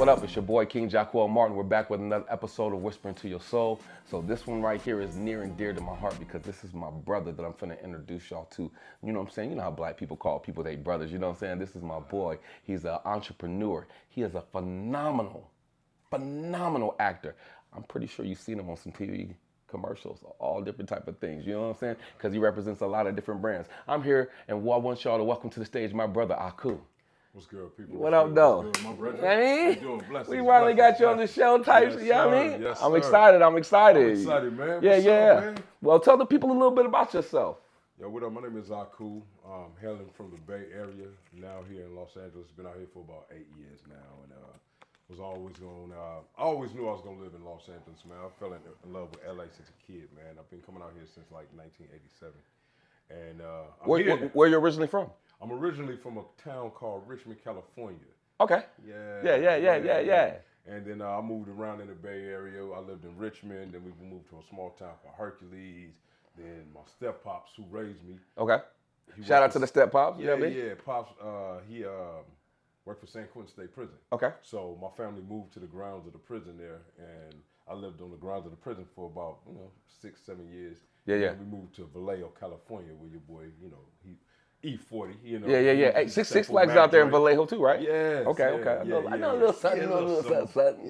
What up? It's your boy King Jacquel Martin. We're back with another episode of Whispering to Your Soul. So this one right here is near and dear to my heart because this is my brother that I'm finna introduce y'all to. You know what I'm saying? You know how black people call people they brothers. You know what I'm saying? This is my boy. He's an entrepreneur. He is a phenomenal actor. I'm pretty sure you've seen him on some TV commercials, all different type of things. You know what I'm saying? Because he represents a lot of different brands. I'm here and I want y'all to welcome to the stage my brother Ahku. What's good, people? What up, though? My brother. You know what I mean? You doing blessings, We finally got you on the show type. Yes, You know what I sir. mean? Yes, I'm sir. excited. I'm excited. I'm excited, man. Yeah, What's yeah. up, man? Well, tell the people a little bit about yourself. Yo, what up? My name is Ahku. Hailing from the Bay Area. Now here in Los Angeles. Been out here for about 8 years now, and was always going. I always knew I was gonna live in Los Angeles, man. I fell in love with LA since a kid, man. I've been coming out here since like 1987. And Where you originally from? I'm originally from a town called Richmond, California. Okay. Yeah. And then I moved around in the Bay Area. I lived in Richmond. Then we moved to a small town called Hercules. Then my step pops, who raised me. Okay. Shout out to the step pops. You know what I mean? Yeah. Pops, he worked for San Quentin State Prison. Okay. So my family moved to the grounds of the prison there, and I lived on the grounds of the prison for about 6-7 years. Yeah. And we moved to Vallejo, California, where your boy, he E40, Yeah. Hey, Six Flags out there in Vallejo too, right? Yeah. Okay. I know a little something.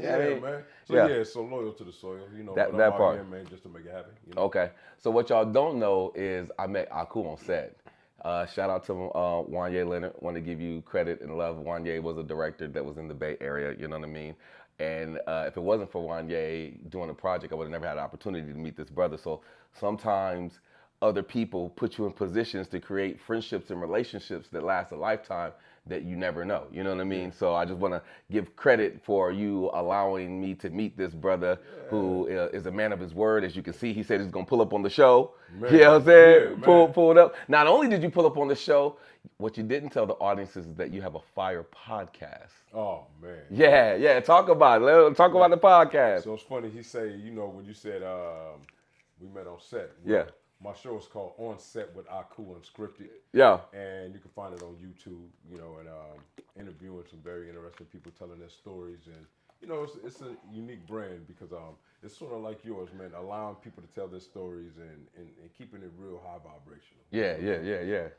Yeah, man. So so loyal to the soil, That but I'm out part. here, man, just to make it happen. Okay. So what y'all don't know is I met Ahku on set. Shout out to Wanye Leonard. Want to give you credit and love. Wanye was a director that was in the Bay Area. You know what I mean? And if it wasn't for Wanye doing the project, I would have never had the opportunity to meet this brother. So sometimes other people put you in positions to create friendships and relationships that last a lifetime that you never know. You know what I mean? So I just want to give credit for you allowing me to meet this brother who is a man of his word. As you can see, he said he's going to pull up on the show. Man, You know what I'm saying? yeah, Pull it up. Not only did you pull up on the show, what you didn't tell the audience is that you have a fire podcast. Oh, man. Yeah. Talk about it. Talk about the podcast. So it's funny, he say, when you said we met on set. Yeah. My show is called On Set with Ahku Unscripted. Yeah. And you can find it on YouTube, and interviewing some very interesting people telling their stories. And, it's a unique brand because it's sort of like yours, man, allowing people to tell their stories and keeping it real high vibrational. Yeah.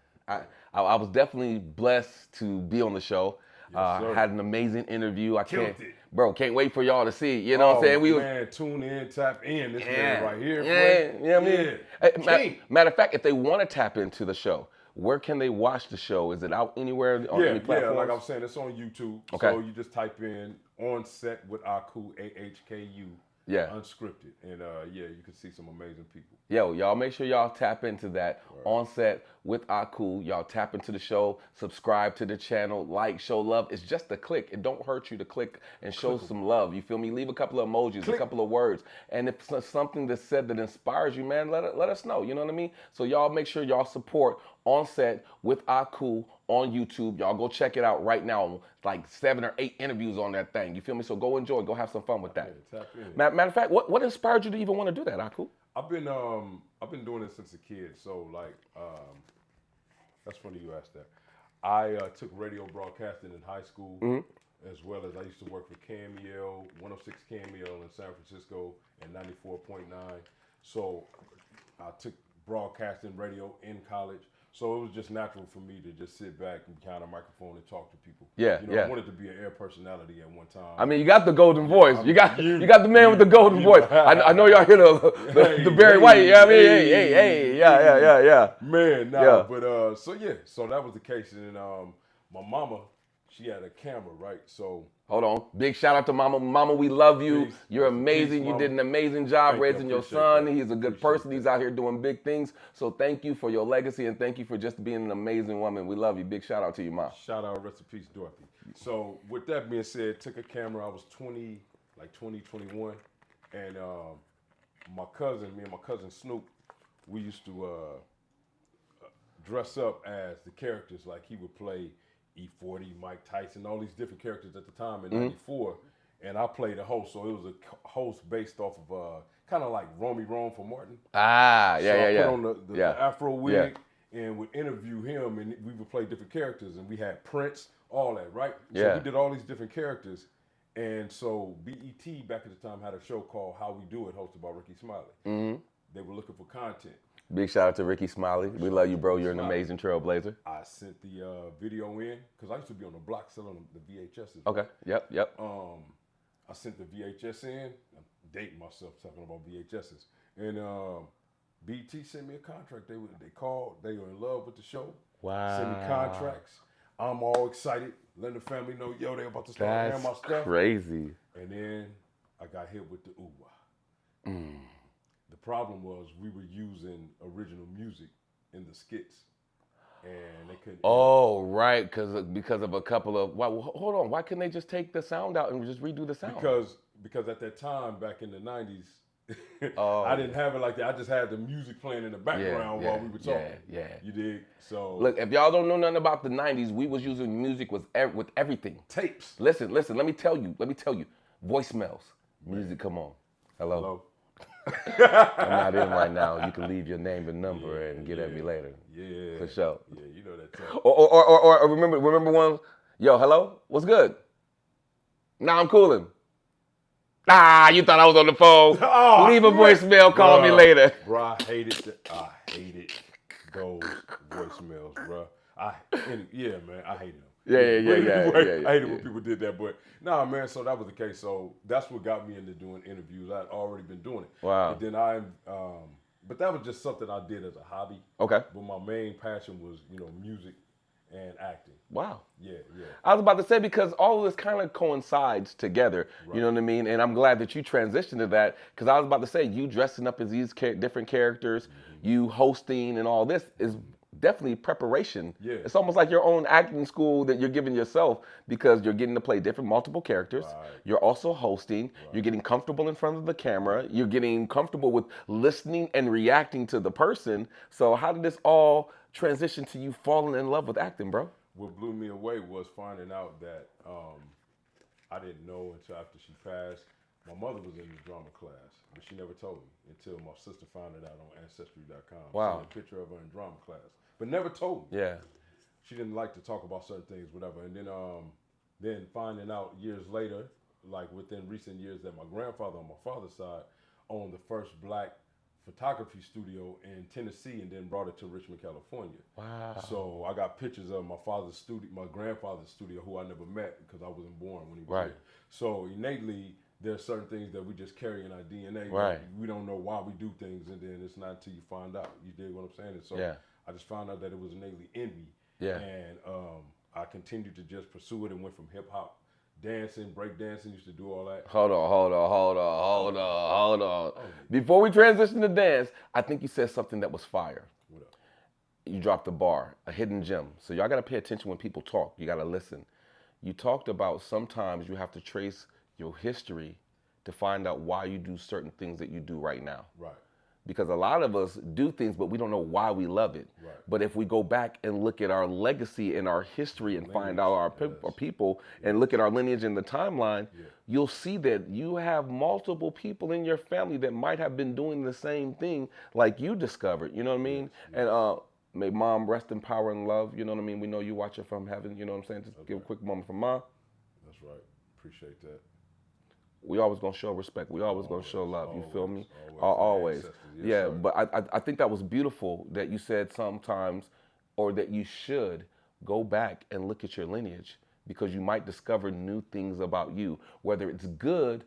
I was definitely blessed to be on the show. Yes, had an amazing interview. Can't wait for y'all to see. You know what I'm saying? Man, tune in, tap in. This man right here. Yeah, you know what I mean? Matter of fact, if they want to tap into the show, where can they watch the show? Is it out anywhere on any platforms? Yeah, like I'm saying, it's on YouTube. Okay. So you just type in On Set with Ahku, AHKU. Yeah. Unscripted. And you can see some amazing people. Yo, y'all make sure y'all tap into that. On Set with Ahku. Y'all tap into the show, subscribe to the channel, like, show love. It's just a click. It don't hurt you to click and show some love. You feel me? Leave a couple of emojis, a couple of words. And if it's something that's said that inspires you, man, let us know. You know what I mean? So y'all make sure y'all support On Set with Ahku on YouTube. Y'all go check it out right now. Like 7 or 8 interviews on that thing. You feel me? So go enjoy. Go have some fun with that. Tap in. Matter of fact, what inspired you to even want to do that, Ahku? I've been doing it since a kid. So that's funny you asked that. I took radio broadcasting in high school, as well as I used to work for Cameo, 106 Cameo in San Francisco, and 94.9. So I took broadcasting radio in college. So it was just natural for me to just sit back and behind a microphone and talk to people. Yeah. I wanted to be an air personality at one time. I mean, you got the golden voice. You got the man with the golden voice. I know y'all hear the Barry White. Yeah, I mean, hey, yeah. Man, but so that was the case, and my mama, she had a camera, right? So hold on, big shout out to Mama. Mama, we love you. Peace. You're amazing. Peace, you Mama. did an amazing job raising your son. That. He's a good person. He's out here doing big things. So thank you for your legacy and thank you for just being an amazing woman. We love you. Big shout out to you, Mom. Shout out, rest in peace, Dorothy. So with that being said, took a camera. I was 20, 21, and me and my cousin Snoop, we used to dress up as the characters. Like he would play E40, Mike Tyson, all these different characters at the time in '94, and I played a host. So it was a host based off of kind of like Romy Rome for Martin. Ah, So I put on the Yeah. Afro wig and would interview him, and we would play different characters, and we had Prince, all that, right? So we did all these different characters, And so BET back at the time had a show called How We Do It, hosted by Ricky Smiley. Mm-hmm. They were looking for content. Big shout out to Ricky Smiley. We love you, bro. You're an Smiley. amazing trailblazer. I sent the video in because I used to be on the block selling the VHSs. Okay. Yep. I sent the VHS in. I'm dating myself talking about VHSs. And BT sent me a contract. They called. They were in love with the show. Wow. Send me contracts. I'm all excited. Letting the family know, yo, they about to start hearing my That's stuff. crazy. And then I got hit with the ooh-wah. The problem was we were using original music in the skits. And they couldn't. Oh, right, because of a couple of. Hold on. Why couldn't they just take the sound out and just redo the sound? Because at that time, back in the 90s, Oh. I didn't have it like that. I just had the music playing in the background while we were talking. Yeah. You dig? So Look, if y'all don't know nothing about the 90s, we was using music with everything. tapes. Listen, let me tell you. Voicemails. Music, come on. Hello? I'm not in right now. You can leave your name and number and get at me later. Yeah. For sure. Yeah, you know that time. Or remember one, yo, hello? What's good? Nah, I'm coolin'. Ah, you thought I was on the phone. Oh, Leave a voicemail, call me later. Bro, I hated those voicemails, bro. Yeah, man, I hated them. Yeah. I hated when people did that, but nah, man. So that was the case. So that's what got me into doing interviews. I'd already been doing it. Wow. But then but that was just something I did as a hobby. Okay. But my main passion was, music and acting. Wow. Yeah. I was about to say, because all of this kind of coincides together, you know what I mean? And I'm glad that you transitioned to that, because I was about to say, you dressing up as these different characters, you hosting and all this is definitely preparation. Yeah. It's almost like your own acting school that you're giving yourself, because you're getting to play different multiple characters. Right. You're also hosting. You're getting comfortable in front of the camera. You're getting comfortable with listening and reacting to the person. So how did this all transition to you falling in love with acting, bro? What blew me away was finding out that I didn't know until after she passed. My mother was in the drama class, but she never told me until my sister found it out on Ancestry.com. Wow. Seen a picture of her in drama class, but never told me. Yeah. She didn't like to talk about certain things, whatever. And then finding out years later, like within recent years, that my grandfather on my father's side owned the first black photography studio in Tennessee, and then brought it to Richmond, California. Wow. So I got pictures of my father's studio, my grandfather's studio, who I never met because I wasn't born when he was Right. here. So innately, there's certain things that we just carry in our DNA. Right. We don't know why we do things, and then it's not until you find out. You dig what I'm saying? And so Yeah. I just found out that it was innately in me. Yeah. And I continued to just pursue it and went from hip hop, dancing, break dancing, used to do all that. Hold on. Before we transition to dance, I think you said something that was fire. What up? You dropped a bar, a hidden gem. So y'all gotta pay attention when people talk. You gotta listen. You talked about sometimes you have to trace your history to find out why you do certain things that you do right now. Right. Because a lot of us do things, but we don't know why we love it. Right. But if we go back and look at our legacy and our history and find out our people and look at our lineage and the timeline, you'll see that you have multiple people in your family that might have been doing the same thing like you discovered, you know what I mean? And may mom rest in power and love, you know what I mean? We know you watch it from heaven, you know what I'm saying? Just give a quick moment for mom. That's right. Appreciate that. We always gonna show respect. We always gonna show love. You feel me? Always. Always. Yes, Yeah, sir. but I think that was beautiful that you said sometimes, or that you should go back and look at your lineage, because you might discover new things about you, whether it's good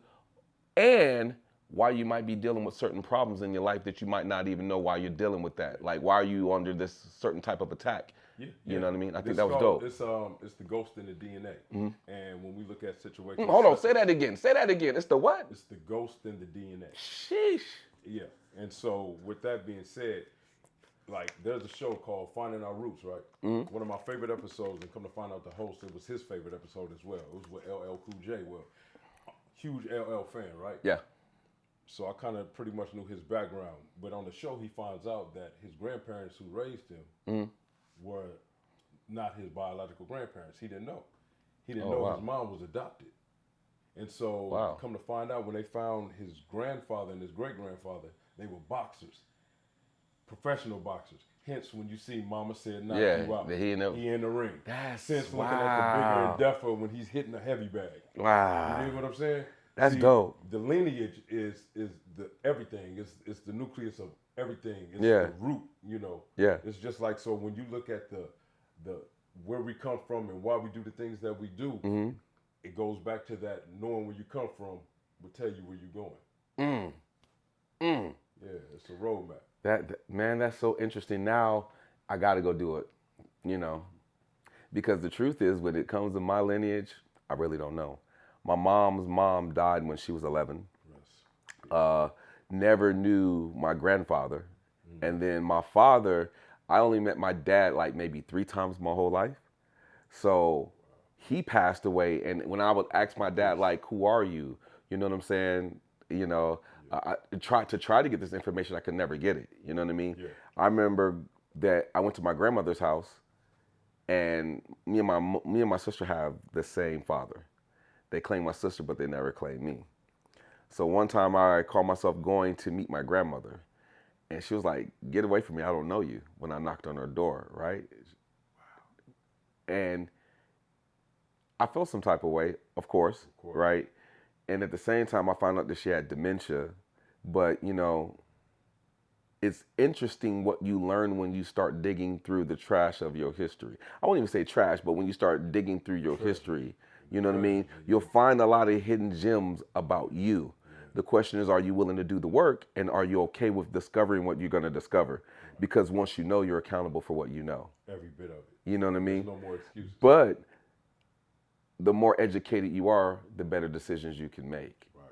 and why you might be dealing with certain problems in your life that you might not even know why you're dealing with that. Like, why are you under this certain type of attack? You know what I mean? I think that was dope. It's the ghost in the DNA. And when we look at situations, Hold on, say that again. It's the what? It's the ghost in the DNA. Sheesh. Yeah. And so with that being said, like, there's a show called Finding Our Roots, right? One of my favorite episodes, and come to find out the host, it was his favorite episode as well. It was with LL Cool J. Well, huge LL fan, right? Yeah. So I kind of pretty much knew his background. But on the show, he finds out that his grandparents who raised him were not his biological grandparents. He didn't know. He didn't know his mom was adopted. And so come to find out, when they found his grandfather and his great-grandfather, they were boxers. professional boxers. Hence, when you see Mama said knock Yeah, you out, that he in the- he in the ring. That's Since looking at wow. the big endeavor when he's hitting a heavy bag. You Wow. get what I'm saying? That's See, dope. the lineage is the everything. It's the nucleus of everything. It's Yeah. the root. You know. Yeah. It's just like, so when you look at the where we come from and why we do the things that we do, Mm-hmm. it goes back to that knowing where you come from will tell you where you're going. Mm. Mm. Yeah, it's a roadmap. Man, that's so interesting. Now I got to go do it, you know, because the truth is, when it comes to my lineage, I really don't know. My mom's mom died when she was 11. Yes. Never knew my grandfather, and then my father, I only met my dad like maybe 3 times my whole life. So he passed away, and when I would ask my dad, like, "Who are you?" You know what I'm saying? You know, I tried to get this information. I could never get it. You know what I mean? Yeah. I remember that I went to my grandmother's house, and me and my sister have the same father. They claim my sister, but they never claim me. So one time I called myself going to meet my grandmother, and she was like, "Get away from me! I don't know you." When I knocked on her door, right? And I felt some type of way, of course, right? And at the same time, I found out that she had dementia. But, you know, it's interesting what you learn when you start digging through the trash of your history. I won't even say trash, but when you start digging through your history, you know what I mean? You'll find a lot of hidden gems about you. The question is, are you willing to do the work, and are you okay with discovering what you're going to discover? Because once you know, you're accountable for what you know. Every bit of it. You know what I mean? There's no more excuses. But the more educated you are, the better decisions you can make. Right.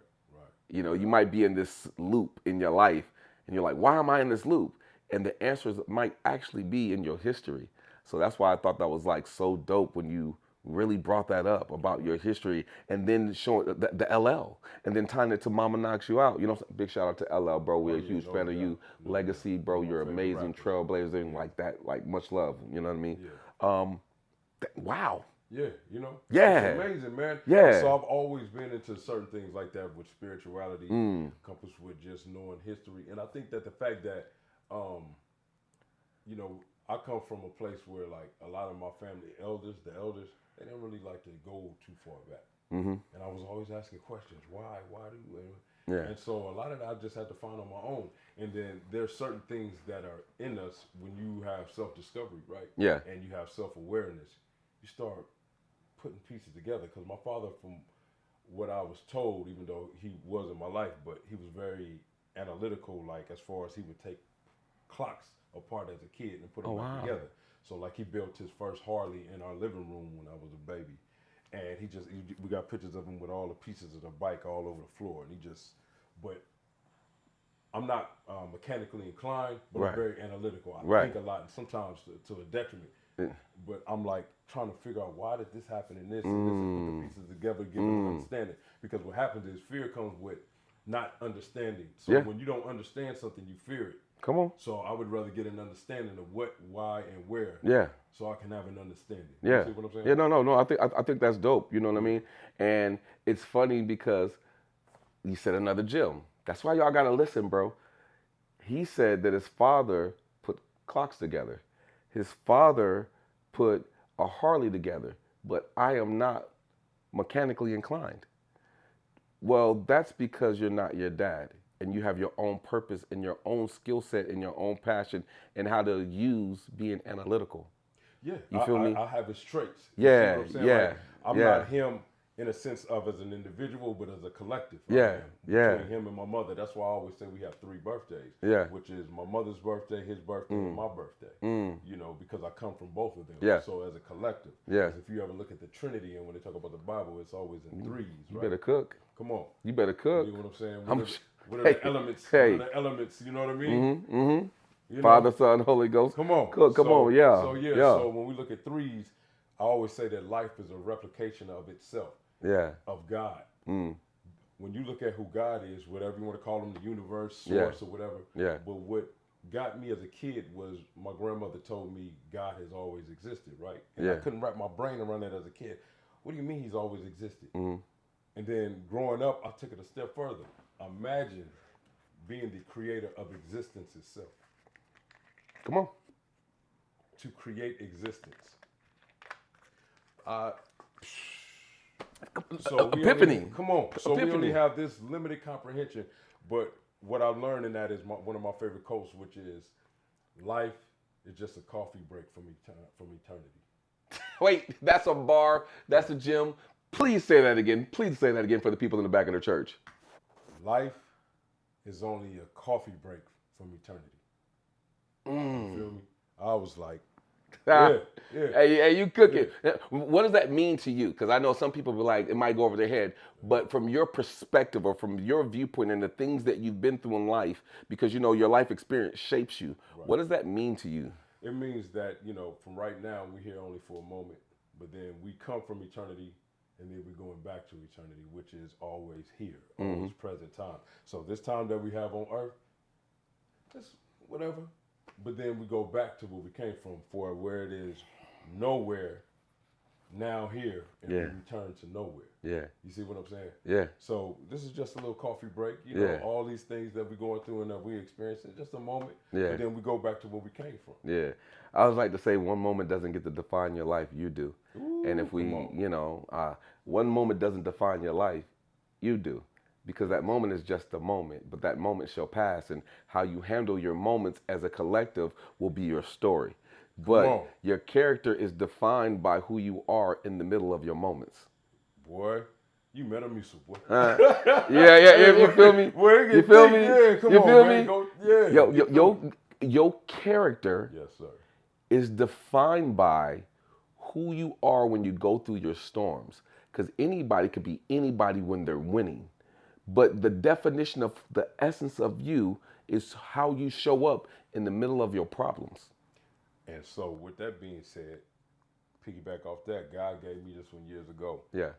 You know, you might be in this loop in your life, and you're like, why am I in this loop? And the answers might actually be in your history. So that's why I thought that was like so dope when you really brought that up about your history, and then showing the LL, and then tying it to Mama Knocks You Out. You know, big shout out to LL, bro. We're a huge fan of you. Legacy, bro. You're amazing, trailblazer, and like that. Like, much love. You know what I mean? Wow. Yeah, you know? Yeah. It's amazing, man. Yeah. So I've always been into certain things like that with spirituality, coupled with just knowing history. And I think that the fact that, you know, I come from a place where, like, a lot of my family elders, they didn't really like to go too far back. Mm-hmm. And I was always asking questions. Why do you? Yeah. And so a lot of that I just had to find on my own. And then there's certain things that are in us when you have self-discovery, right? Yeah. And you have self-awareness. You start putting pieces together, because my father, from what I was told, even though he was in my life, but he was very analytical, like as far as he would take clocks apart as a kid and put them back together. So like he built his first Harley in our living room when I was a baby, and we got pictures of him with all the pieces of the bike all over the floor, and but I'm not mechanically inclined, but I'm very analytical. I think a lot, and sometimes to a detriment. But I'm like trying to figure out, why did this happen in this and this, and put the pieces together, give them understanding. Because what happens is fear comes with not understanding. So when you don't understand something, you fear it. Come on. So I would rather get an understanding of what, why, and where. Yeah. So I can have an understanding. Yeah. You see what I'm saying? Yeah. No. I think that's dope. You know what I mean? And it's funny because you said another gem. That's why y'all gotta listen, bro. He said that his father put clocks together. His father put a Harley together, but I am not mechanically inclined. Well, that's because you're not your dad, and you have your own purpose and your own skill set and your own passion and how to use being analytical. Yeah. You feel me? I have his traits. Yeah, See what I'm saying? yeah, Like, I'm not him in a sense of as an individual, but as a collective. Between him and my mother. That's why I always say we have 3 birthdays. Yeah. Which is my mother's birthday, his birthday, and my birthday. You know, because I come from both of them. Yeah. So as a collective. Yeah. If you ever look at the Trinity, and when they talk about the Bible, it's always in threes, right? You better cook. Come on. You better cook. You know what I'm saying? What are Hey, the elements? hey. What are the elements? You know what I mean? You know? Father, Son, Holy Ghost. Come on. Cook. Come on. Yeah. So when we look at threes, I always say that life is a replication of itself. Yeah. Of God. When you look at who God is, whatever you want to call him, the universe, source, or whatever. Yeah. But what got me as a kid was my grandmother told me God has always existed, right? And I couldn't wrap my brain around that as a kid. What do you mean he's always existed? And then growing up, I took it a step further. Imagine being the creator of existence itself. Come on. To create existence. Epiphany. Come on. So we Epiphany. only have this limited comprehension, but what I learned in that is one of my favorite quotes, which is, life is just a coffee break from eternity. Wait, that's a bar. That's a gym. Please say that again. Please say that again for the people in the back of the church. Life is only a coffee break from eternity. You feel me? I was like, yeah. Hey, you cooking. What does that mean to you? Because I know some people be like, it might go over their head, but from your perspective or from your viewpoint and the things that you've been through in life, because you know your life experience shapes you, what does that mean to you? It means that, from right now, we're here only for a moment, but then we come from eternity, and then we're going back to eternity, which is always here, always present time. So this time that we have on earth, that's whatever. But then we go back to where we came from, for where it is nowhere, now here, and we return to nowhere. Yeah. You see what I'm saying? Yeah. So this is just a little coffee break. All these things that we're going through and that we experience in just a moment. Yeah. And then we go back to where we came from. Yeah. I always like to say one moment doesn't get to define your life, you do. Ooh, and if we, one moment doesn't define your life, you do. Because that moment is just a moment, but that moment shall pass, and how you handle your moments as a collective will be your story. But your character is defined by who you are in the middle of your moments. Boy, you Metamucil, boy. Yeah, you feel me? You feel me? Yeah, come you on, feel man. me? Your character yes, sir, is defined by who you are when you go through your storms. Because anybody could be anybody when they're winning. But the definition of the essence of you is how you show up in the middle of your problems. And so with that being said, piggyback off that, God gave me this one years ago. Yeah.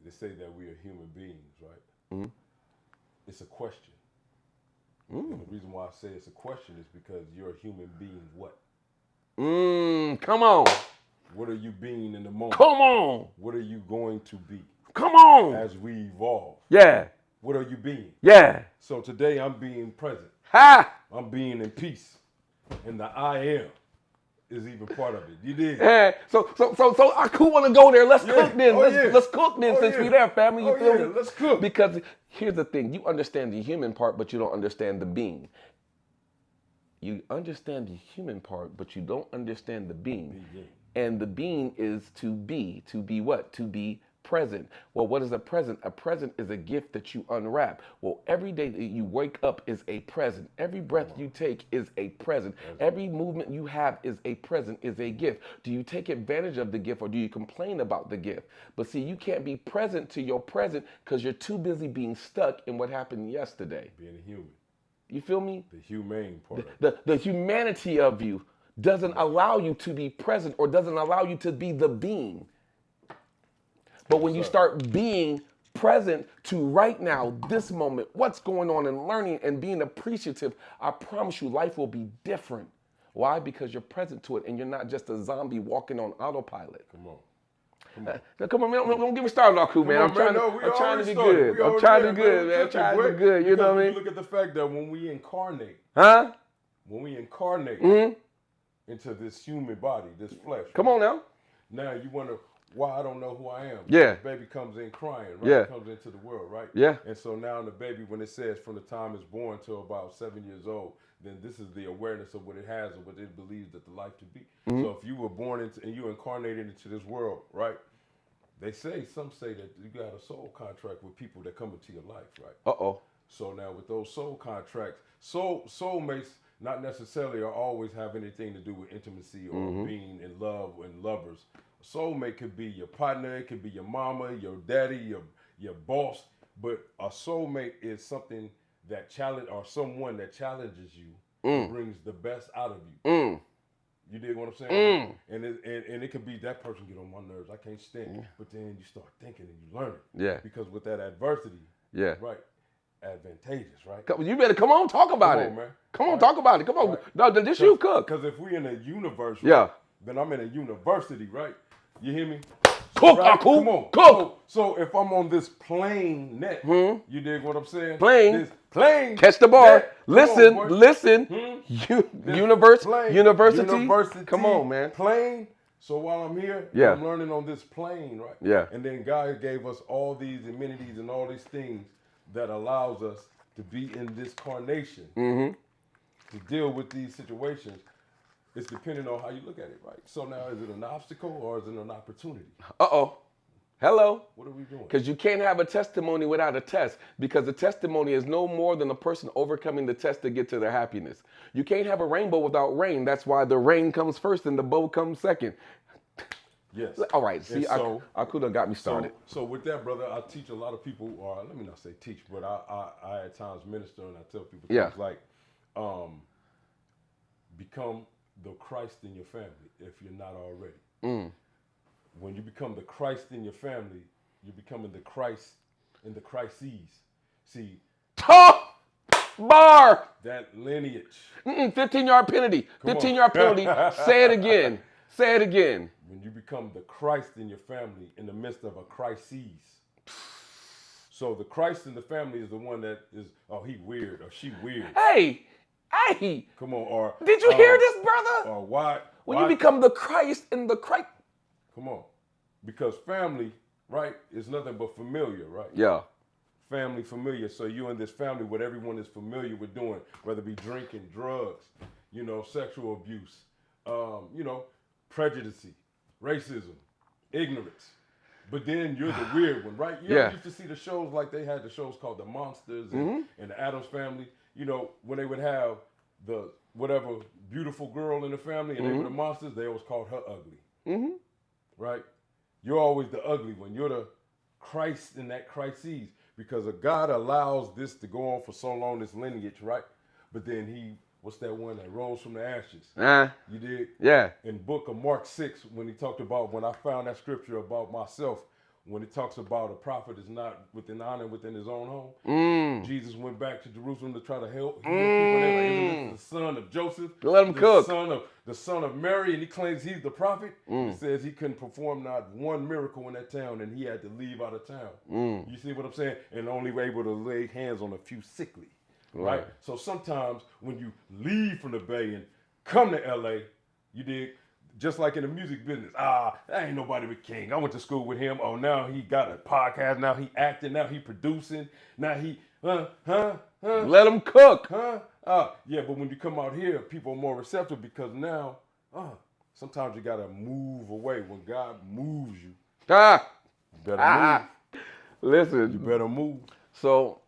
They say that we are human beings, right? Mm-hmm. It's a question. And the reason why I say it's a question is because you're a human being what? Come on. What are you being in the moment? Come on. What are you going to be? Come on. As we evolve. Yeah. What are you being? Yeah. So today I'm being present. Ha! I'm being in peace. And the I am is even part of it. You did. Yeah. So Ahku want to go there. Let's cook then. Let's cook then since we there, family. You feel me? Let's cook. Because here's the thing. You understand the human part, but you don't understand the being. You understand the human part, but you don't understand the being. And the being is to be. To be what? To be present. Well, what is a present? A present is a gift that you unwrap. Well, every day that you wake up is a present. Every breath you take is a present. Every movement you have is a present, is a gift. Do you take advantage of the gift or do you complain about the gift? But see, you can't be present to your present because you're too busy being stuck in what happened yesterday. Being a human. You feel me? The humane part. The humanity of you doesn't allow you to be present or doesn't allow you to be the being. But when you start being present to right now, this moment, what's going on, and learning and being appreciative, I promise you life will be different. Why? Because you're present to it and you're not just a zombie walking on autopilot. Come on. Come on, man. Don't get me started, Ahku, man. I'm trying to be good. I'm trying to be good, man. I'm trying to be good. You know what I mean? Look at the fact that when we incarnate, into this human body, this flesh. Come on now. Now you wonder why I don't know who I am. Yeah. The baby comes in crying, right? Yeah. Comes into the world, right? Yeah. And so now the baby, when it says from the time it's born till about 7 years old, then this is the awareness of what it has and what it believes that the life to be. So if you were born into and you incarnated into this world, right? Some say that you got a soul contract with people that come into your life, right? Uh-oh. So now with those soul contracts, soulmates not necessarily are always have anything to do with intimacy or being in love and lovers. A soulmate could be your partner, it could be your mama, your daddy, your boss, but a soulmate is something that someone that challenges you and brings the best out of you. You dig what I'm saying? And it could be that person get on my nerves. I can't stand it. But then you start thinking and you learn it. Yeah. Because with that adversity, right, advantageous, right? You better come on, talk about it. Man. Come on, talk about it. Come on. Right. No, this you cook. Because if we in a universe, right, then I'm in a university, right? You hear me? Cook, right? Ahku, Come on. cook. So if I'm on this plane net, you dig what I'm saying? Plane. This plane. Catch the bar. Net. Listen, Come on, boy. listen. This University. Come on, man. Plane. So while I'm here, Yeah. I'm learning on this plane, right? Yeah. And then God gave us all these amenities and all these things that allows us to be in this carnation to deal with these situations. It's depending on how you look at it, right? So now, is it an obstacle or is it an opportunity? Uh-oh. Hello. What are we doing? Because you can't have a testimony without a test, because the testimony is no more than a person overcoming the test to get to their happiness. You can't have a rainbow without rain. That's why the rain comes first and the bow comes second. Yes. All right. See, so, Ahku done got me started. So with that, brother, I teach a lot of people, or let me not say teach, but I at times minister and I tell people things like, become the Christ in your family if you're not already. When you become the Christ in your family, you're becoming the Christ in the crises. See, bar. That lineage. 15-yard penalty. 15-yard penalty. Say it again. Say it again. When you become the Christ in your family in the midst of a crisis. So the Christ in the family is the one that is, oh, he weird or she weird. Hey. Come on, or did you hear this, brother? Or why? When you become the Christ in the Christ. Come on. Because family, right, is nothing but familiar, right? Yeah. Family familiar. So you in this family, what everyone is familiar with doing, whether it be drinking, drugs, sexual abuse, prejudice, racism, ignorance. But then you're the weird one, right? You used to see the shows like they had the shows called The Monsters and the Addams Family. When they would have the whatever beautiful girl in the family and they were the monsters, they always called her ugly. Right? You're always the ugly one. You're the Christ in that crisis because God allows this to go on for so long, this lineage, right? But then what's that one that rose from the ashes? You did? Yeah. In book of Mark 6, when he talked about, when I found that scripture about myself, when it talks about a prophet is not within honor within his own home, Jesus went back to Jerusalem to try to help heal people. They're like, the son of Joseph, let him cook. The son of Mary, and he claims he's the prophet. It says he couldn't perform not one miracle in that town, and he had to leave out of town. You see what I'm saying? And only were able to lay hands on a few sickly. Right? So sometimes when you leave from the Bay and come to LA, you dig? Just like in the music business, that ain't nobody but King. I went to school with him. Oh, now he got a podcast. Now he acting. Now he producing. Now he, Let him cook. Yeah, but when you come out here, people are more receptive because now, sometimes you got to move away. When God moves you, you better move. Listen. You better move. So,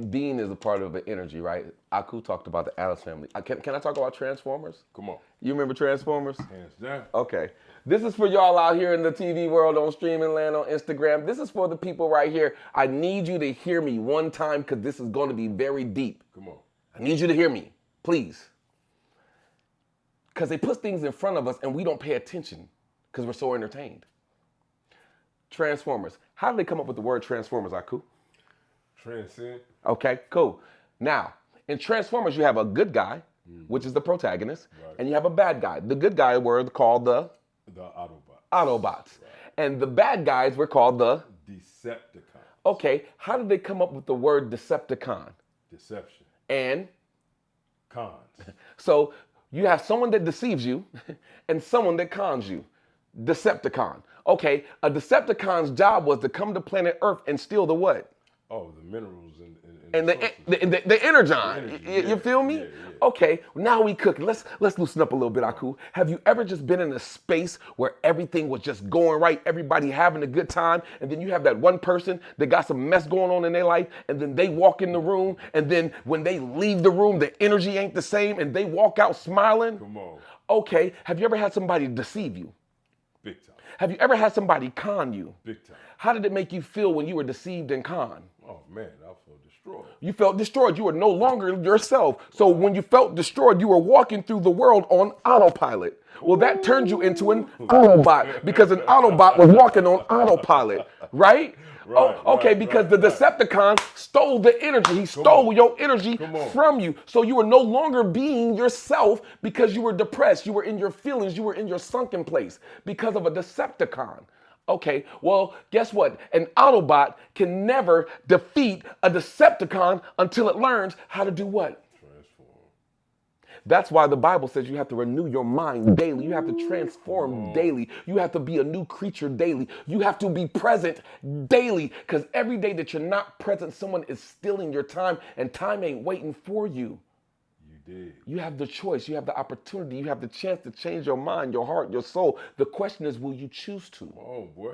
being is a part of an energy, right? Ahku talked about the Addams Family. Can I talk about Transformers? Come on. You remember Transformers? Hands down. Okay. This is for y'all out here in the TV world, on streaming land, on Instagram. This is for the people right here. I need you to hear me one time because this is going to be very deep. Come on. I need you to hear me, please. Because they put things in front of us and we don't pay attention because we're so entertained. Transformers. How did they come up with the word Transformers, Ahku? Transcend. Okay, cool. Now, in Transformers, you have a good guy, which is the protagonist, and you have a bad guy. The good guy were called the Autobots. Right. And the bad guys were called the Decepticons. Okay, how did they come up with the word Decepticon? Deception. And? Cons. So you have someone that deceives you and someone that cons you. Decepticon. Okay, a Decepticon's job was to come to planet Earth and steal the what? Oh, the minerals and the energon. You feel me? Yeah. Okay, now we cooking. Let's loosen up a little bit, Ahku. Have you ever just been in a space where everything was just going right, everybody having a good time, and then you have that one person that got some mess going on in their life, and then they walk in the room, and then when they leave the room, the energy ain't the same, and they walk out smiling? Come on. Okay, have you ever had somebody deceive you? Big time. Have you ever had somebody con you? Big time. How did it make you feel when you were deceived and conned? Oh man, I felt destroyed. You felt destroyed. You were no longer yourself. So when you felt destroyed, you were walking through the world on autopilot. Well, that turned you into an Autobot because an Autobot was walking on autopilot, right? Because the Decepticon stole the energy. He stole your energy from you. So you were no longer being yourself because you were depressed. You were in your feelings. You were in your sunken place because of a Decepticon. Okay, well, guess what? An Autobot can never defeat a Decepticon until it learns how to do what? Transform. That's why the Bible says you have to renew your mind daily. You have to transform daily. You have to be a new creature daily. You have to be present daily, because every day that you're not present, someone is stealing your time, and time ain't waiting for you. You did. You have the choice. You have the opportunity. You have the chance to change your mind, your heart, your soul. The question is, will you choose to? Come on, boy.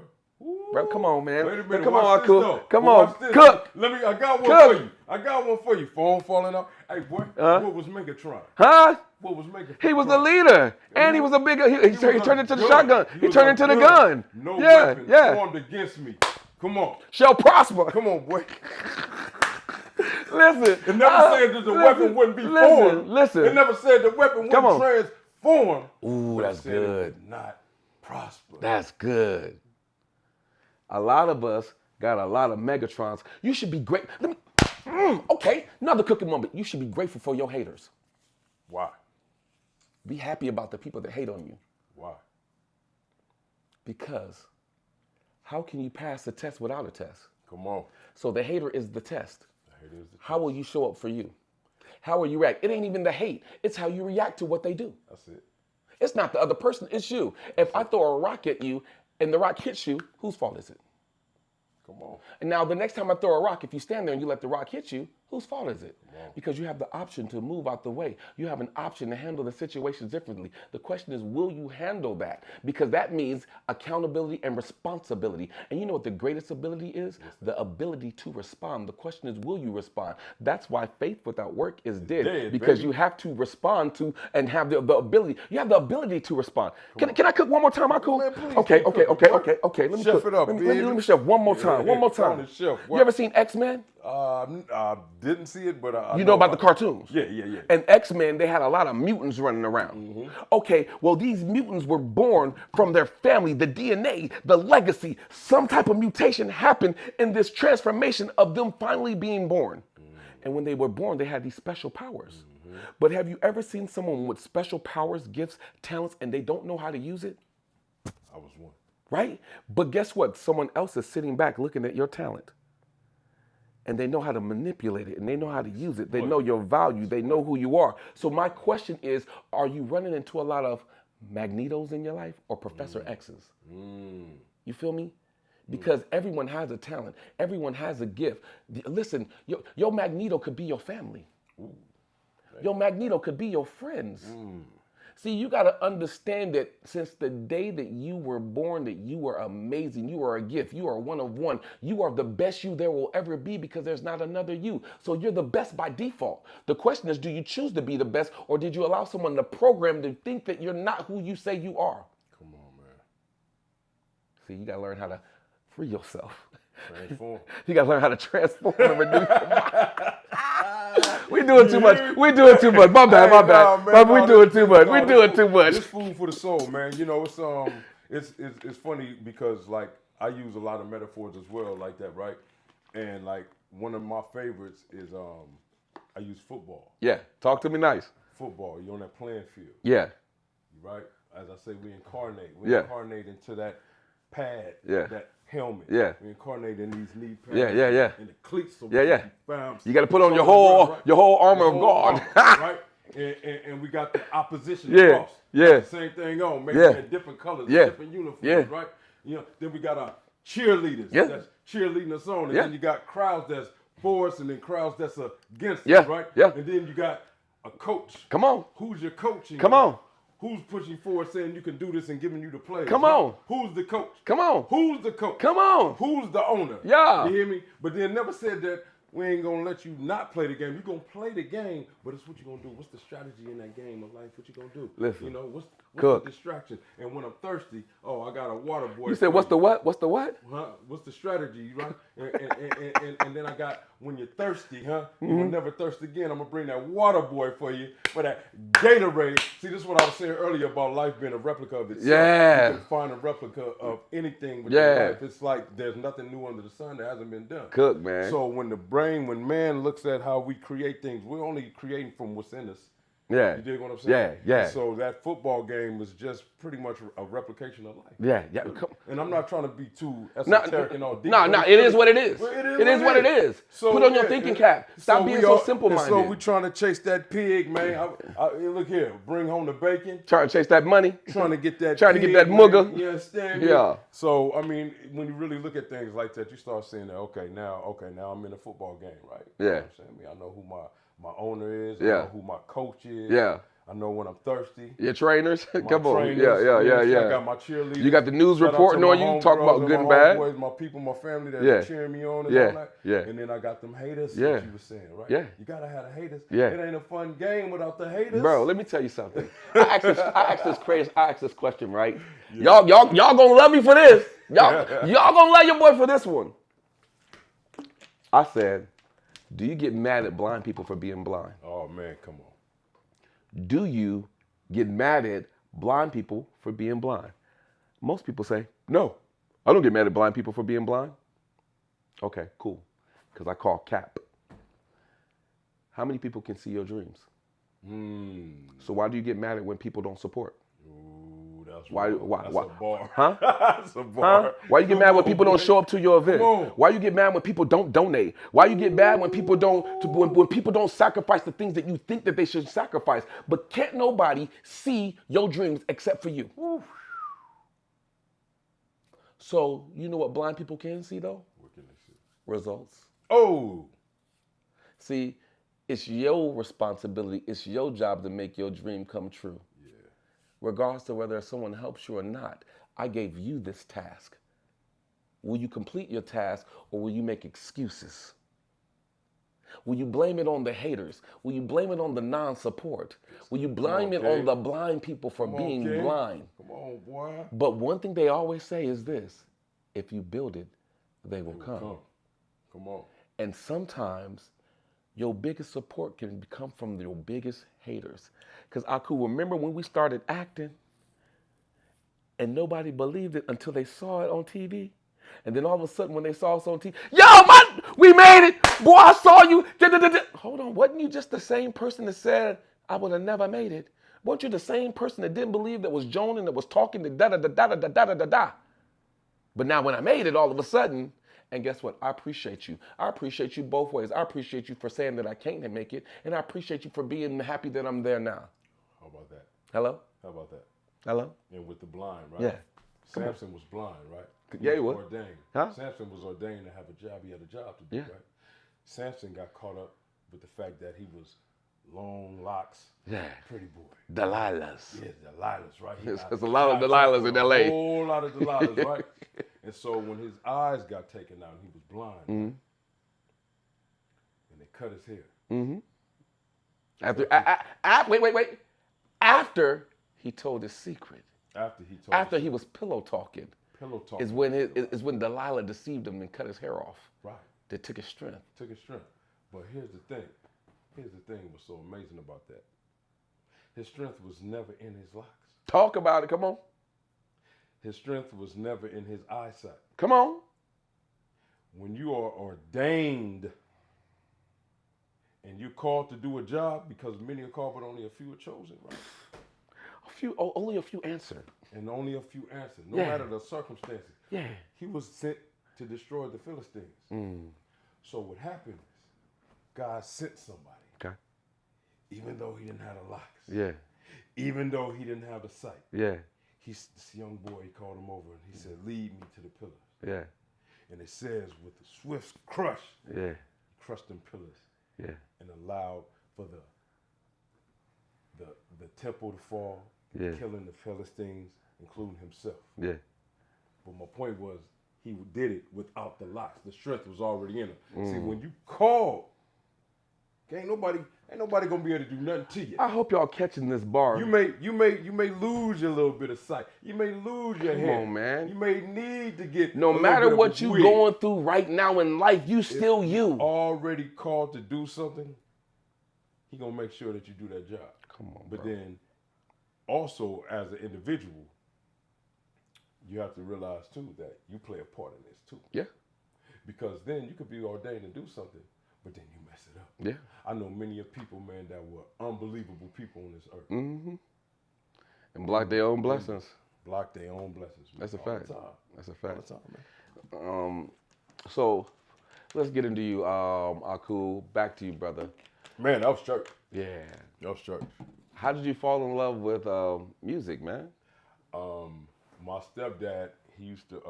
Bro, come on, man. Wait a minute. Come on, watch this, Ahku. though. Come Well, on. watch this. Cook. I got one Cook. for you. I got one for you. Phone falling out. Hey, boy. What was Megatron? Huh? What was Megatron? He was the leader. And he was a bigger, he was turned a into the gun. shotgun. He was turned a into the gun. No Yeah, weapon yeah. formed against me. Come on. Shall prosper. Come on, boy. Listen. It never said that the weapon wouldn't be formed. Listen. It never said the weapon Come wouldn't on. transform. Ooh, but it that's said it good. would not prosper. That's good. A lot of us got a lot of Megatrons. You should be great. Okay, another cooking moment. You should be grateful for your haters. Why? Be happy about the people that hate on you. Why? Because how can you pass the test without a test? Come on. So the hater is the test. The hate is the How will you show up for you? How will you react? It ain't even the hate. It's how you react to what they do. That's it. It's not the other person, it's you. If I throw a rock at you and the rock hits you, whose fault is it? Come on. And now the next time I throw a rock, if you stand there and you let the rock hit you, whose fault is it? Because you have the option to move out the way. You have an option to handle the situations differently. The question is, will you handle that? Because that means accountability and responsibility. And you know what the greatest ability is? The ability to respond. The question is, will you respond? That's why faith without work is dead. Because baby. you have to respond to and have the ability. You have the ability to respond. Can I cook one more time, Ahku? Man, please Okay. keep cooking, boy. Let me Chef cook. it up, let baby. me chef one more time. One more Go on time. and chef, boy. You ever seen X-Men? I didn't see it, but I You know about the cartoons? Yeah. And X-Men, they had a lot of mutants running around. Okay, well, these mutants were born from their family, the DNA, the legacy. Some type of mutation happened in this transformation of them finally being born. And when they were born, they had these special powers. But have you ever seen someone with special powers, gifts, talents, and they don't know how to use it? I was one. Right? But guess what? Someone else is sitting back looking at your talent. And they know how to manipulate it, and they know how to use it. They know your value. They know who you are. So my question is, are you running into a lot of Magnetos in your life or Professor X's? You feel me? Because everyone has a talent. Everyone has a gift. Listen, your Magneto could be your family. Your Magneto could be your friends. See, you got to understand that since the day that you were born, that you are amazing. You are a gift. You are one of one. You are the best you there will ever be, because there's not another you. So you're the best by default. The question is, do you choose to be the best, or did you allow someone to program to think that you're not who you say you are? Come on, man. See, you got to learn how to free yourself. Transform. You got to learn how to transform and renew your mind. We doing too much. We doing too much. My bad. We doing too much. We doing too much. It's food for the soul, man. You know, it's funny because like I use a lot of metaphors as well, like that, right? And like one of my favorites is I use football. Yeah. Talk to me nice. Football. You're on that playing field. Yeah. Right? As I say, we incarnate. Yeah. Incarnate into that pad. Yeah. That helmet. Yeah. We incarnate in these knee pads. Yeah. And the cleats. So Yeah. Found You got to put on your whole armor of God. Right? And we got the opposition Yeah. across. Yeah. The same thing on, maybe Yeah. in different colors, Yeah. different uniforms, Yeah. right? You know, then we got our cheerleaders Yeah. that's cheerleading us on, and Yeah. then you got crowds that's for us, and then crowds that's against Yeah. us, right? Yeah. And then you got a coach. Come on. Who's your coach? Come on. Who's pushing forward, saying you can do this and giving you the plays? Come right? on. Who's the coach? Come on. Who's the coach? Come on. Who's the owner? Yeah. You hear me? But they never said that we ain't gonna let you not play the game. You're gonna play the game, but it's what you gonna do. What's the strategy in that game of life? What you gonna do? Listen. You know, what's Cook. the distraction? And when I'm thirsty, I got a water boy. You said, what's the what? What's the what? Huh? What's the strategy, right? and then I got, when you're thirsty, huh? You'll never thirst again. I'm gonna bring that water boy for you, for that Gatorade. See, this is what I was saying earlier about life being a replica of itself. Yeah. You can find a replica of anything with Yeah. your life. It's like there's nothing new under the sun that hasn't been done. Cook, man. So when man looks at how we create things, we're only creating from what's in us. Yeah. You dig what I'm saying? Yeah. And so that football game was just pretty much a replication of life. Yeah. And I'm not trying to be too No, esoteric and all deep. no, it is what it is. Well, It is what it is. So, Put on your thinking cap. Stop being so simple-minded. So we trying to chase that pig, man. Look here, bring home the bacon. Trying to chase that money. Trying to get that. Trying pig, to get that man. mugger. You understand me? Yeah. So I mean, when you really look at things like that, you start seeing that. Okay, now I'm in a football game, right? Yeah. You know what I'm saying? I know who my owner is. I Yeah. know who my coach is. Yeah. I know when I'm thirsty. Your trainers. Come on. Trainers, Yeah. I got my cheerleaders. You got the news Shout out reporting to my on you. Talk about homegirls good and and my bad. homeboys, my people, my family that Yeah. cheering me on and Yeah. all that. Yeah. And then I got them haters. Yeah. That you were saying, right? Yeah. You gotta have the haters. Yeah. It ain't a fun game without the haters. Bro, let me tell you something. I asked this question, right? Y'all gonna love me for this. Y'all gonna love your boy for this one. I said, do you get mad at blind people for being blind? Oh man, come on. Do you get mad at blind people for being blind? Most people say, no, I don't get mad at blind people for being blind. Okay, cool. Because I call cap. How many people can see your dreams? So why do you get mad at when people don't support? Ooh, that's Why? That's a bar. Huh? That's a bar. Huh? Why you get mad when people don't show up to your event? Come on. Why you get mad when people don't donate? Why you get mad when people when people don't sacrifice the things that you think that they should sacrifice? But can't nobody see your dreams except for you? Oof. So you know what blind people can see though? What can they see? Results. Oh. See, it's your responsibility. It's your job to make your dream come true. Yeah. Regardless of whether someone helps you or not, I gave you this task. Will you complete your task or will you make excuses? Will you blame it on the haters? Will you blame it on the non-support? Will you blame it on the blind people for being blind? Come on, boy. But one thing they always say is this: if you build it, they will come. Come on. And sometimes your biggest support can come from your biggest haters. Because Ahku, remember when we started acting and nobody believed it until they saw it on TV? And then all of a sudden when they saw us on TV, we made it! Boy, I saw you! Hold on, wasn't you just the same person that said, I would have never made it? Weren't you the same person that didn't believe, that was joning, that was talking, da-da-da-da-da-da-da-da-da? But now when I made it, all of a sudden, and guess what? I appreciate you. I appreciate you both ways. I appreciate you for saying that I can't make it, and I appreciate you for being happy that I'm there now. How about that? Hello? How about that? Hello? And with the blind, right? Yeah. Samson was blind, right? Yeah, he was. Ordained. Huh? Samson was ordained to have a job. He had a job to do, Yeah. right? Samson got caught up with the fact that he was long locks, Yeah. pretty boy. Delilahs. Yeah, Delilahs, right? There's a lot of Delilahs in LA. A whole lot of Delilahs, right? And so when his eyes got taken out, he was blind. Mm-hmm. And they cut his hair. Mm-hmm. Wait. After he told his secret. After he was pillow talking. Is when Delilah deceived him and cut his hair off. Right. They took his strength. But here's the thing. What's so amazing about that. His strength was never in his locks. Talk about it. Come on. His strength was never in his eyesight. Come on. When you are ordained and you're called to do a job, because many are called but only a few are chosen, right? Only a few answered. And only a few answered, no matter the circumstances. Yeah. He was sent to destroy the Philistines. So what happened is God sent somebody. Okay. Even though he didn't have the locks. Yeah. Even though he didn't have the sight. Yeah. This young boy, he called him over and he said, lead me to the pillars. Yeah. And it says with a swift crush, yeah, he crushed them pillars. Yeah. And allowed for the temple to fall, Yeah. killing the Philistines, including himself. Yeah. But my point was, he did it without the locks. The strength was already in him. See, when you call, ain't nobody gonna be able to do nothing to you. I hope y'all catching this bar. You may lose your little bit of sight. You may lose your hair. Come on, man. You may need to get no matter what you going through right now in life, you still you. Already called to do something, he gonna make sure that you do that job. Come on, but bro. then also as an individual, you have to realize too that you play a part in this too. Yeah. Because then you could be ordained to do something, but then you mess it up. Yeah. I know many of people, man, that were unbelievable people on this earth. Mm-hmm. And block their own blessings. Block their own blessings. Man, That's a all fact. the time. That's a All fact. the time, man. So let's get into you, Ahku. Back to you, brother. Man, that was church. Yeah. That was church. How did you fall in love with music, man? My stepdad, he used to.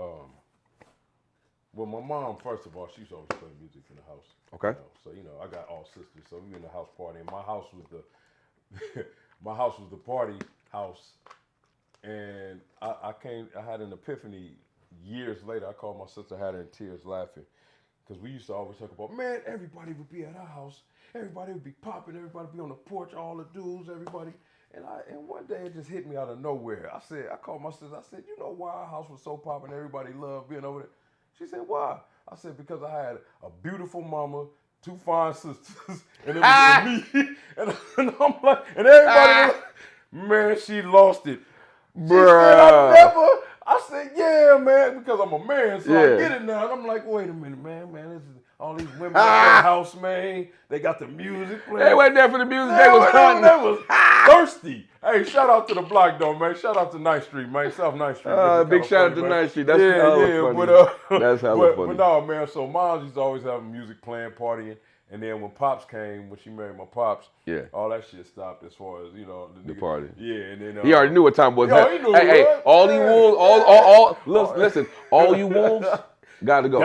Well, my mom, first of all, she used to always play music in the house. Okay. So I got all sisters, so we in the house partying. My house was the, my house was the party house, and I had an epiphany years later. I called my sister, had her in tears, laughing, because we used to always talk about, man, everybody would be at our house, everybody would be popping, everybody would be on the porch, all the dudes, everybody. And one day it just hit me out of nowhere. I called my sister. I said, you know why our house was so popping? Everybody loved being over there. She said, why? I said, because I had a beautiful mama, 2 fine sisters, and it was me. And I'm like, and everybody was like, man, she lost it. She said, I said, yeah, man, because I'm a man, so I get it now. And I'm like, wait a minute, man, this is all these women at the house, man. They got the music playing. They weren't there for the music. They was hunting. They was thirsty. Hey, shout out to the block, though, man. Shout out to 9th Street, man. South 9th Street. Big shout out to 9th Street. That's hella funny. That's hella funny. But no, man, so moms used to always have music playing, partying. And then when Pops came, when she married my Pops, all that shit stopped as far as, the party. Yeah, and then... he already knew what time it was. He knew it. All you wolves, listen, all you wolves, gotta go.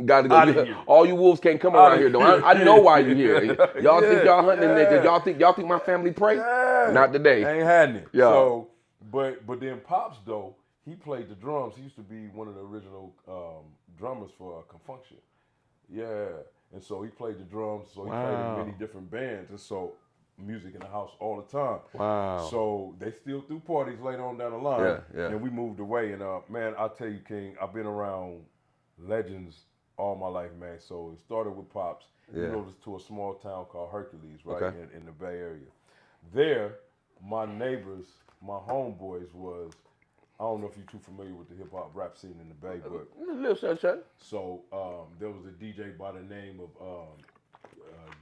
Gotta go. All you wolves can't come around here, though. I know why you here. Y'all think y'all hunting niggas. Y'all think my family pray? Yeah. Not today. Ain't happening. Yeah. So, but then Pops, though, he played the drums. He used to be one of the original drummers for Confunction. Yeah. And so he played the drums. So he played in many different bands. And so music in the house all the time. Wow. So they still threw parties later on down the line. Yeah. And we moved away. And man, I'll tell you, King, I've been around legends all my life, man. So it started with Pops. He moved us to a small town called Hercules, right, in the Bay Area. There, my neighbors, my homeboys was, I don't know if you're too familiar with the hip hop rap scene in the Bay, but Little sunshine. so there was a DJ by the name of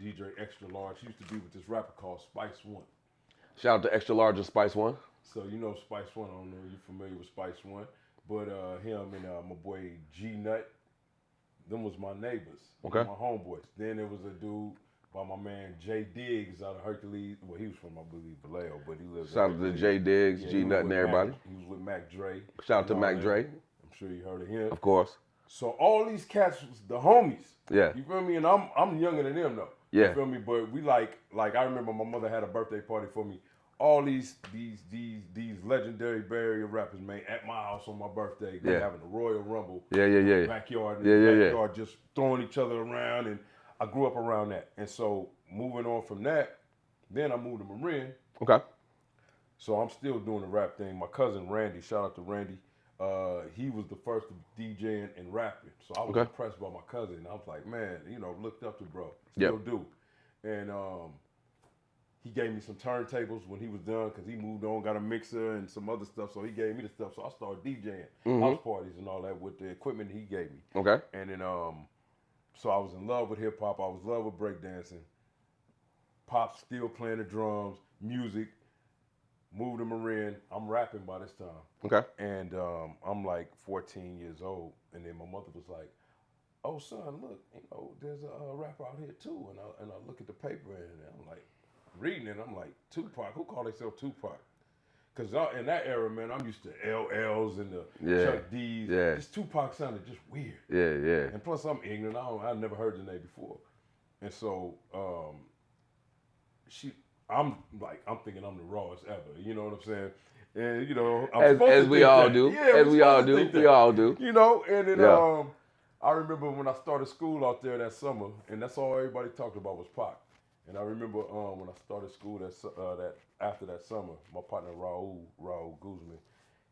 DJ Extra Large. He used to be with this rapper called Spice One. Shout out to Extra Large and Spice One. So you know Spice One. I don't know if you're familiar with Spice One, but him and my boy G Nut, them was my neighbors, my homeboys. Then there was a dude by my man Jay Diggs out of Hercules. Well, he was from, I believe, Vallejo, but he lives. Shout out to Jay Diggs, G Nut, and everybody. He was with Mac Dre. Shout out to Mac Dre. I'm sure you heard of him. Of course. So all these cats was the homies. Yeah. You feel me? And I'm younger than them though. Yeah. You feel me? But we like I remember my mother had a birthday party for me. All these legendary Bay Area rappers, man, at my house on my birthday, they having a Royal Rumble. Yeah. Backyard, backyard, just throwing each other around, and I grew up around that. And so moving on from that, then I moved to Marin. Okay. So I'm still doing the rap thing. My cousin Randy, shout out to Randy. He was the first DJing and rapping. So I was impressed by my cousin. I was like, man, looked up to bro. Still do. And he gave me some turntables when he was done because he moved on, got a mixer and some other stuff. So he gave me the stuff. So I started DJing house parties and all that with the equipment he gave me. Okay. And then, so I was in love with hip hop. I was in love with breakdancing. Pop still playing the drums, music. Moved to Marin. I'm rapping by this time. Okay. And I'm like 14 years old. And then my mother was like, oh, son, look, there's a rapper out here too. And I look at the paper and I'm like, reading it, I'm like, Tupac? Who call themselves Tupac? Because in that era, man, I'm used to LLs and the Chuck D's. Yeah. This Tupac sounded just weird. Yeah. And plus, I'm ignorant. I never heard the name before. And so I'm thinking I'm the rawest ever. You know what I'm saying? And I'm as we all do. Yeah, as we all do. We all do. And then I remember when I started school out there that summer, and that's all everybody talked about was Pac. And I remember when I started school that after that summer, my partner Raul Guzman,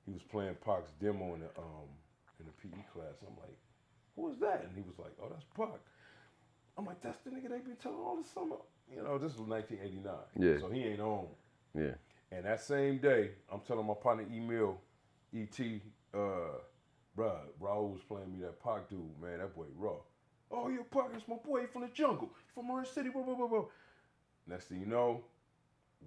he was playing Pac's demo in the PE class. I'm like, who is that? And he was like, oh, that's Pac. I'm like, that's the nigga they been telling all this summer. This was 1989. Yeah. So he ain't on. Yeah. And that same day, I'm telling my partner Emil, E.T., bruh, Raul was playing me that Pac dude, man, that boy raw. Oh, yeah, Pac, that's my boy from the jungle, from Orange City, blah, blah, blah, blah. Next thing you know,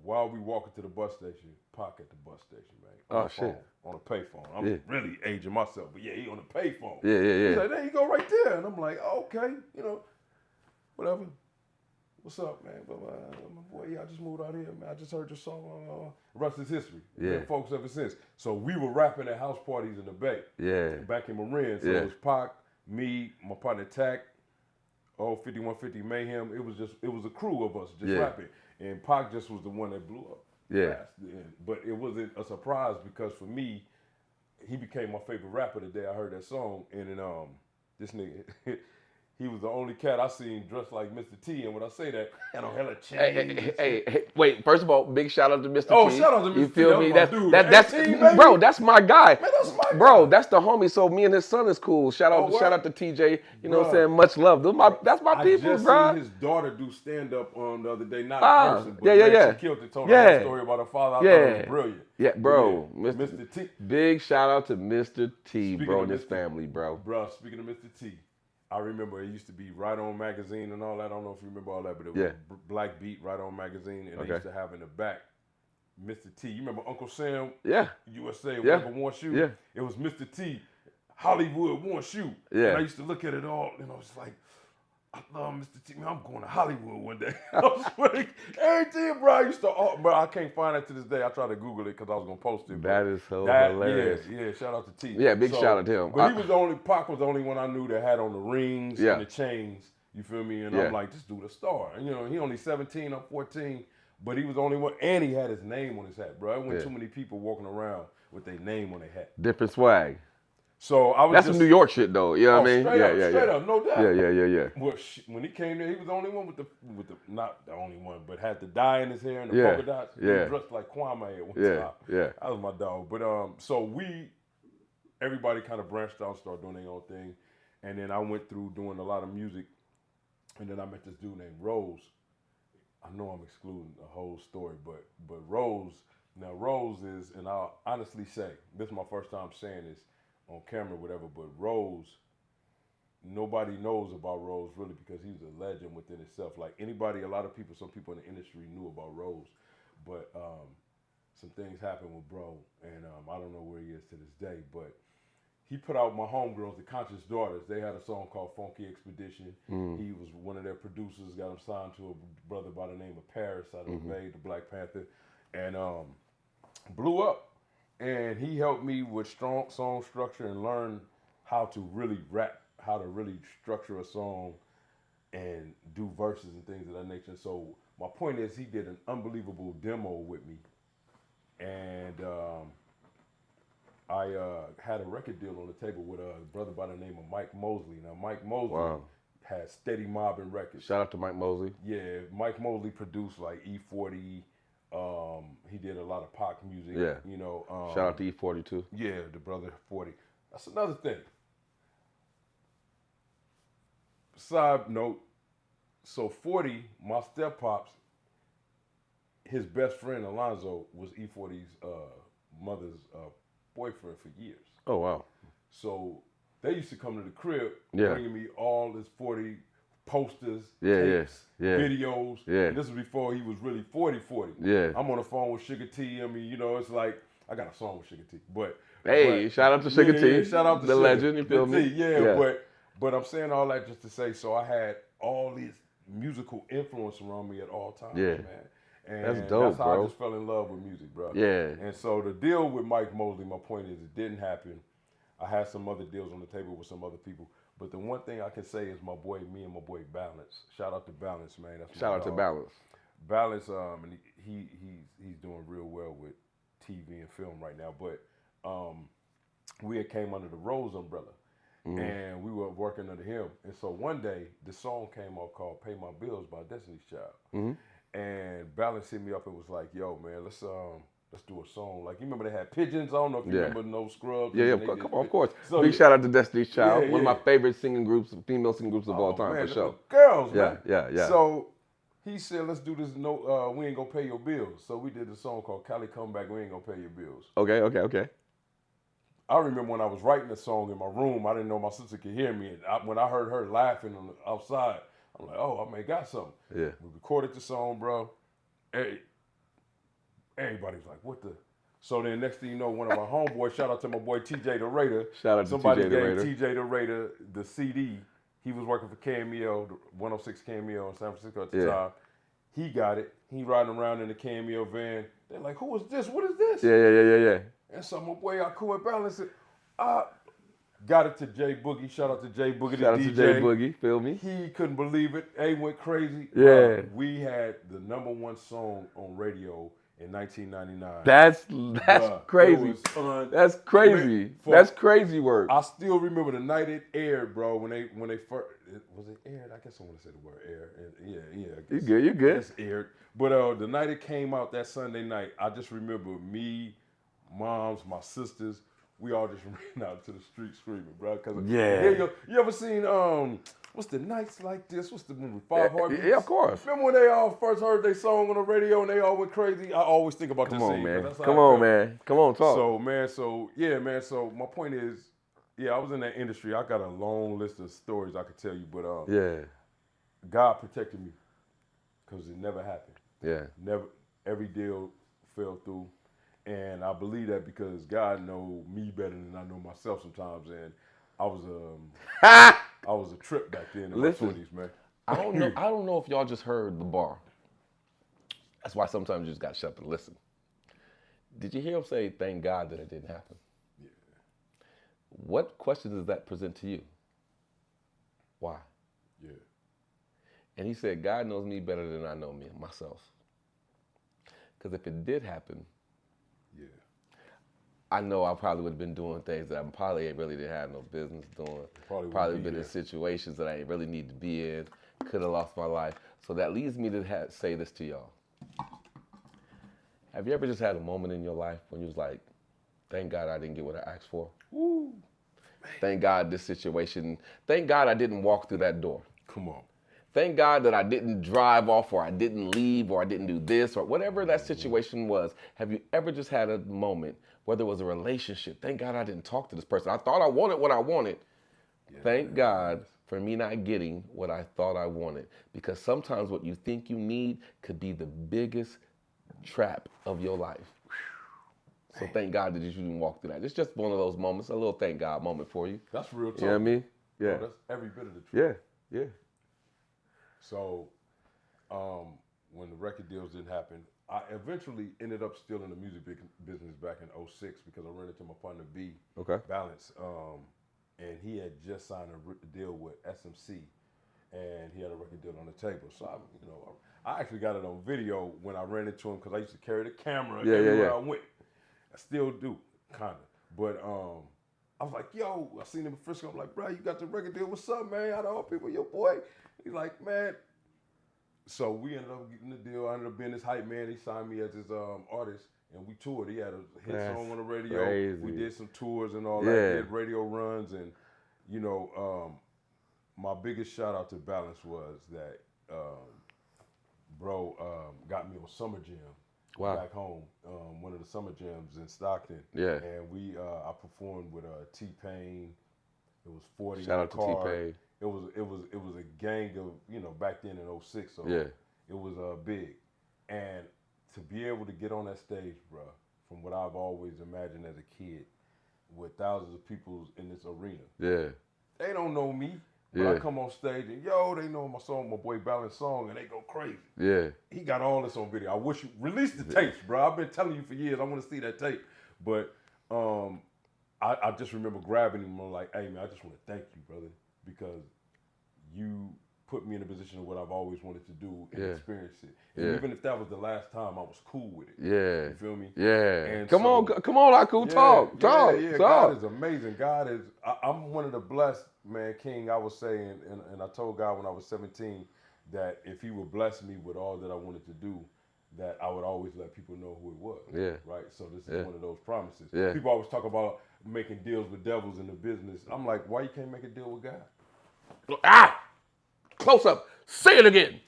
while we walking to the bus station, Pac at the bus station, man. On the phone, on a payphone. I'm really aging myself, but yeah, he on the payphone. Yeah. He's like, there you go right there. And I'm like, okay, whatever. What's up, man? But my boy, I just moved out here, man. I just heard your song. Rest is history. Yeah. Been folks ever since. So we were rapping at house parties in the Bay. Yeah. Back in Marin. So it was Pac, me, my partner Tack, 5150 Mayhem. It was a crew of us just rapping. And Pac just was the one that blew up. Yeah. Fast. But it wasn't a surprise because for me, he became my favorite rapper the day I heard that song. And then this nigga, he was the only cat I seen dressed like Mr. T. And when I say that, had on hella chains. Hey, wait. First of all, big shout out to Mr. T. Oh, shout out to Mr. T. You feel me? That's That's 18, baby. bro. That's my guy. Man, that's my guy. Bro, that's the homie. So me and his son is cool. Shout out to TJ. You know what I'm saying? Much love. That's my people, I just bro. seen his daughter do stand up the other day. Not in person, but yeah. she killed it. Told her story about her father. I thought it was brilliant. Yeah, bro. Mr. T. Big shout out to Mr. T, Speaking bro, of and his Mr. family, bro. Bro, speaking of Mr. T, I remember it used to be Right On Magazine and all that. I don't know if you remember all that, but it was Black Beat, Right On Magazine, and they used to have in the back Mr. T. You remember Uncle Sam? Yeah. USA, whatever, one shoe? Yeah. It was Mr. T, Hollywood, one shoe. Yeah. And I used to look at it all, and I was like, I love Mr. T. Man, I'm going to Hollywood one day. I was like, everything, bro. I used to, bro, I can't find it to this day. I tried to Google it because I was going to post it. That is so hilarious. Yeah, shout out to T. Yeah, big shout out to him. But Pac was the only one I knew that had on the rings and the chains. You feel me? And I'm like, this dude a star. And, he only 17, I'm 14. But he was the only one, and he had his name on his hat, bro. There wasn't too many people walking around with their name on their hat. Different swag. So I was That's some New York shit, though. You know what I mean? Straight up, no doubt. Yeah. Well, when he came there, he was the only one with the not the only one, but had the dye in his hair and the polka dots. He was dressed like Kwame at one time. Yeah. That was my dog. But so everybody kind of branched out and started doing their own thing, and then I went through doing a lot of music, and then I met this dude named Rose. I know I'm excluding the whole story, but Rose. Now Rose is, and I'll honestly say, this is my first time saying this on camera, whatever, but Rose, nobody knows about Rose really because he's a legend within itself. Like anybody, a lot of people, some people in the industry knew about Rose, but some things happened with bro, and I don't know where he is to this day, but he put out my homegirls, the Conscious Daughters. They had a song called Funky Expedition. He was one of their producers, got him signed to a brother by the name of Paris out of the Bay, the Black Panther, and blew up. And he helped me with strong song structure and learn how to really rap, how to really structure a song and do verses and things of that nature. So my point is he did an unbelievable demo with me. And I had a record deal on the table with a brother by the name of Mike Mosley. Now, Mike Mosley had Steady Mobbing Records. Shout out to Mike Mosley. Yeah, Mike Mosley produced like E40. He did a lot of Pac music. Yeah. Shout out to E40 too. Yeah, the brother 40. That's another thing. Side note. So 40, my step pops, his best friend Alonzo was E40's mother's boyfriend for years. Oh wow. So they used to come to the crib bringing me all this 40 posters, tapes, videos. Yeah. And this was before he was really 40. Yeah. I'm on the phone with Sugar T. I mean, it's like I got a song with Sugar T. But shout out to Sugar T. Shout out to the Sugar. legend. You feel me? But I'm saying all that just to say, so I had all these musical influence around me at all times, man. And that's dope, how bro. I just fell in love with music, bro. Yeah. And so the deal with Mike Mosley, my point is, it didn't happen. I had some other deals on the table with some other people. But the one thing I can say is me and my boy Balance. Shout out to Balance, man. That's Shout out to Balance. Balance, and he's doing real well with TV and film right now. But we had came under the Rose umbrella, and we were working under him. And so one day, the song came out called "Pay My Bills" by Destiny's Child. And Balance hit me up and was like, "Yo, man, let's do a song." Like, you remember they had Pigeons? I don't know if you remember No Scrubs. Yeah, come on, of course. So, big shout out to Destiny's Child, one of my favorite female singing groups of all time, man, for sure. Girls, man. Yeah. So he said, let's do this, we ain't gonna pay your bills. So we did a song called Cali Come Back, We Ain't Gonna Pay Your Bills. Okay. I remember when I was writing the song in my room, I didn't know my sister could hear me. And when I heard her laughing on the outside, I'm like, oh, I may got something. Yeah. We recorded the song, bro. Everybody was like, what the? So then next thing you know, one of my homeboys, shout out to my boy TJ the Raider. Shout out to Somebody TJ the gave Raider. TJ the Raider the CD. He was working for Cameo, 106 Cameo in San Francisco at the time. He got it. He riding around in the Cameo van. They're like, who is this? What is this? Yeah. And so my boy Ahku and Balance said, got it to Jay Boogie. Shout out to Jay Boogie, Shout out the to DJ. Jay Boogie. Feel me? He couldn't believe it. A went crazy. Yeah. We had the #1 song on radio in 1999. That's crazy. That's crazy. That's crazy work. I still remember the night it aired, bro. When they first was it aired? I guess I want to say the word air. Yeah. You good. It's aired. But the night it came out that Sunday night, I just remember me, moms, my sisters. We all just ran out to the street screaming, bro. Cause you ever seen what's the Nights Like This? What's the movie? Five Heartbeats? Yeah, of course. Remember when they all first heard their song on the radio and they all went crazy? I always think about this scene. Come on, man. Come on, talk. So my point is, I was in that industry. I got a long list of stories I could tell you, but God protected me because it never happened. Yeah. Never. Every deal fell through. And I believe that because God knows me better than I know myself sometimes. And I was a trip back then in my 20s, man. I don't know if y'all just heard the bar. That's why sometimes you just got to shut up and listen. Did you hear him say, thank God that it didn't happen? Yeah. What question does that present to you? Why? Yeah. And he said, God knows me better than I know myself. Because if it did happen, I know I probably would have been doing things that I probably really didn't have no business doing. Probably been in situations that I really need to be in. Could have lost my life. So that leads me to say this to y'all. Have you ever just had a moment in your life when you was like, thank God I didn't get what I asked for? Woo. Thank God this situation, thank God I didn't walk through that door. Come on. Thank God that I didn't drive off or I didn't leave or I didn't do this or whatever that situation was. Have you ever just had a moment, whether it was a relationship, thank God I didn't talk to this person. I thought I wanted what I wanted. Yeah, thank God for me not getting what I thought I wanted. Because sometimes what you think you need could be the biggest trap of your life. So thank God that you didn't walk through that. It's just one of those moments, a little thank God moment for you. That's real talk. You know what I mean? Yeah. Oh, that's every bit of the truth. Yeah. So, when the record deals didn't happen, I eventually ended up still in the music business back in 2006 because I ran into my partner B, Balance, and he had just signed a deal with SMC, and he had a record deal on the table. So I actually got it on video when I ran into him because I used to carry the camera everywhere I went. I still do, kind of, but I was like, yo, I seen him in Frisco. I'm like, bro, you got the record deal? What's up, man? Out of all people, your boy. He's like, man. So we ended up getting the deal. I ended up being his hype man. He signed me as his artist, and we toured. He had a hit song on the radio. Crazy. We did some tours and all that. Did radio runs, and my biggest shout out to Balance was that bro got me on Summer Jam. Wow. Back home, one of the summer jams in Stockton. Yeah. And I performed with T-Pain. It was 40 Shout out to T-Pain. It was a gang of back then in 06, so it was big. And to be able to get on that stage, bro, from what I've always imagined as a kid, with thousands of people in this arena. Yeah. They don't know me. But I come on stage and they know my song, my boy Balance song, and they go crazy. Yeah. He got all this on video. I wish you release the tapes, bro. I've been telling you for years I want to see that tape. But I just remember grabbing him and I'm like, hey man, I just want to thank you, brother, because you put me in a position of what I've always wanted to do and experience it. And even if that was the last time, I was cool with it. Yeah. You feel me? Yeah. And come on, Ahku, talk. God is amazing. God is, I'm one of the blessed, man, King, I was saying, and I told God when I was 17 that if he would bless me with all that I wanted to do, that I would always let people know who it was. Yeah. Right? So this is one of those promises. Yeah. People always talk about making deals with devils in the business. I'm like, why you can't make a deal with God? Close up. Say it again.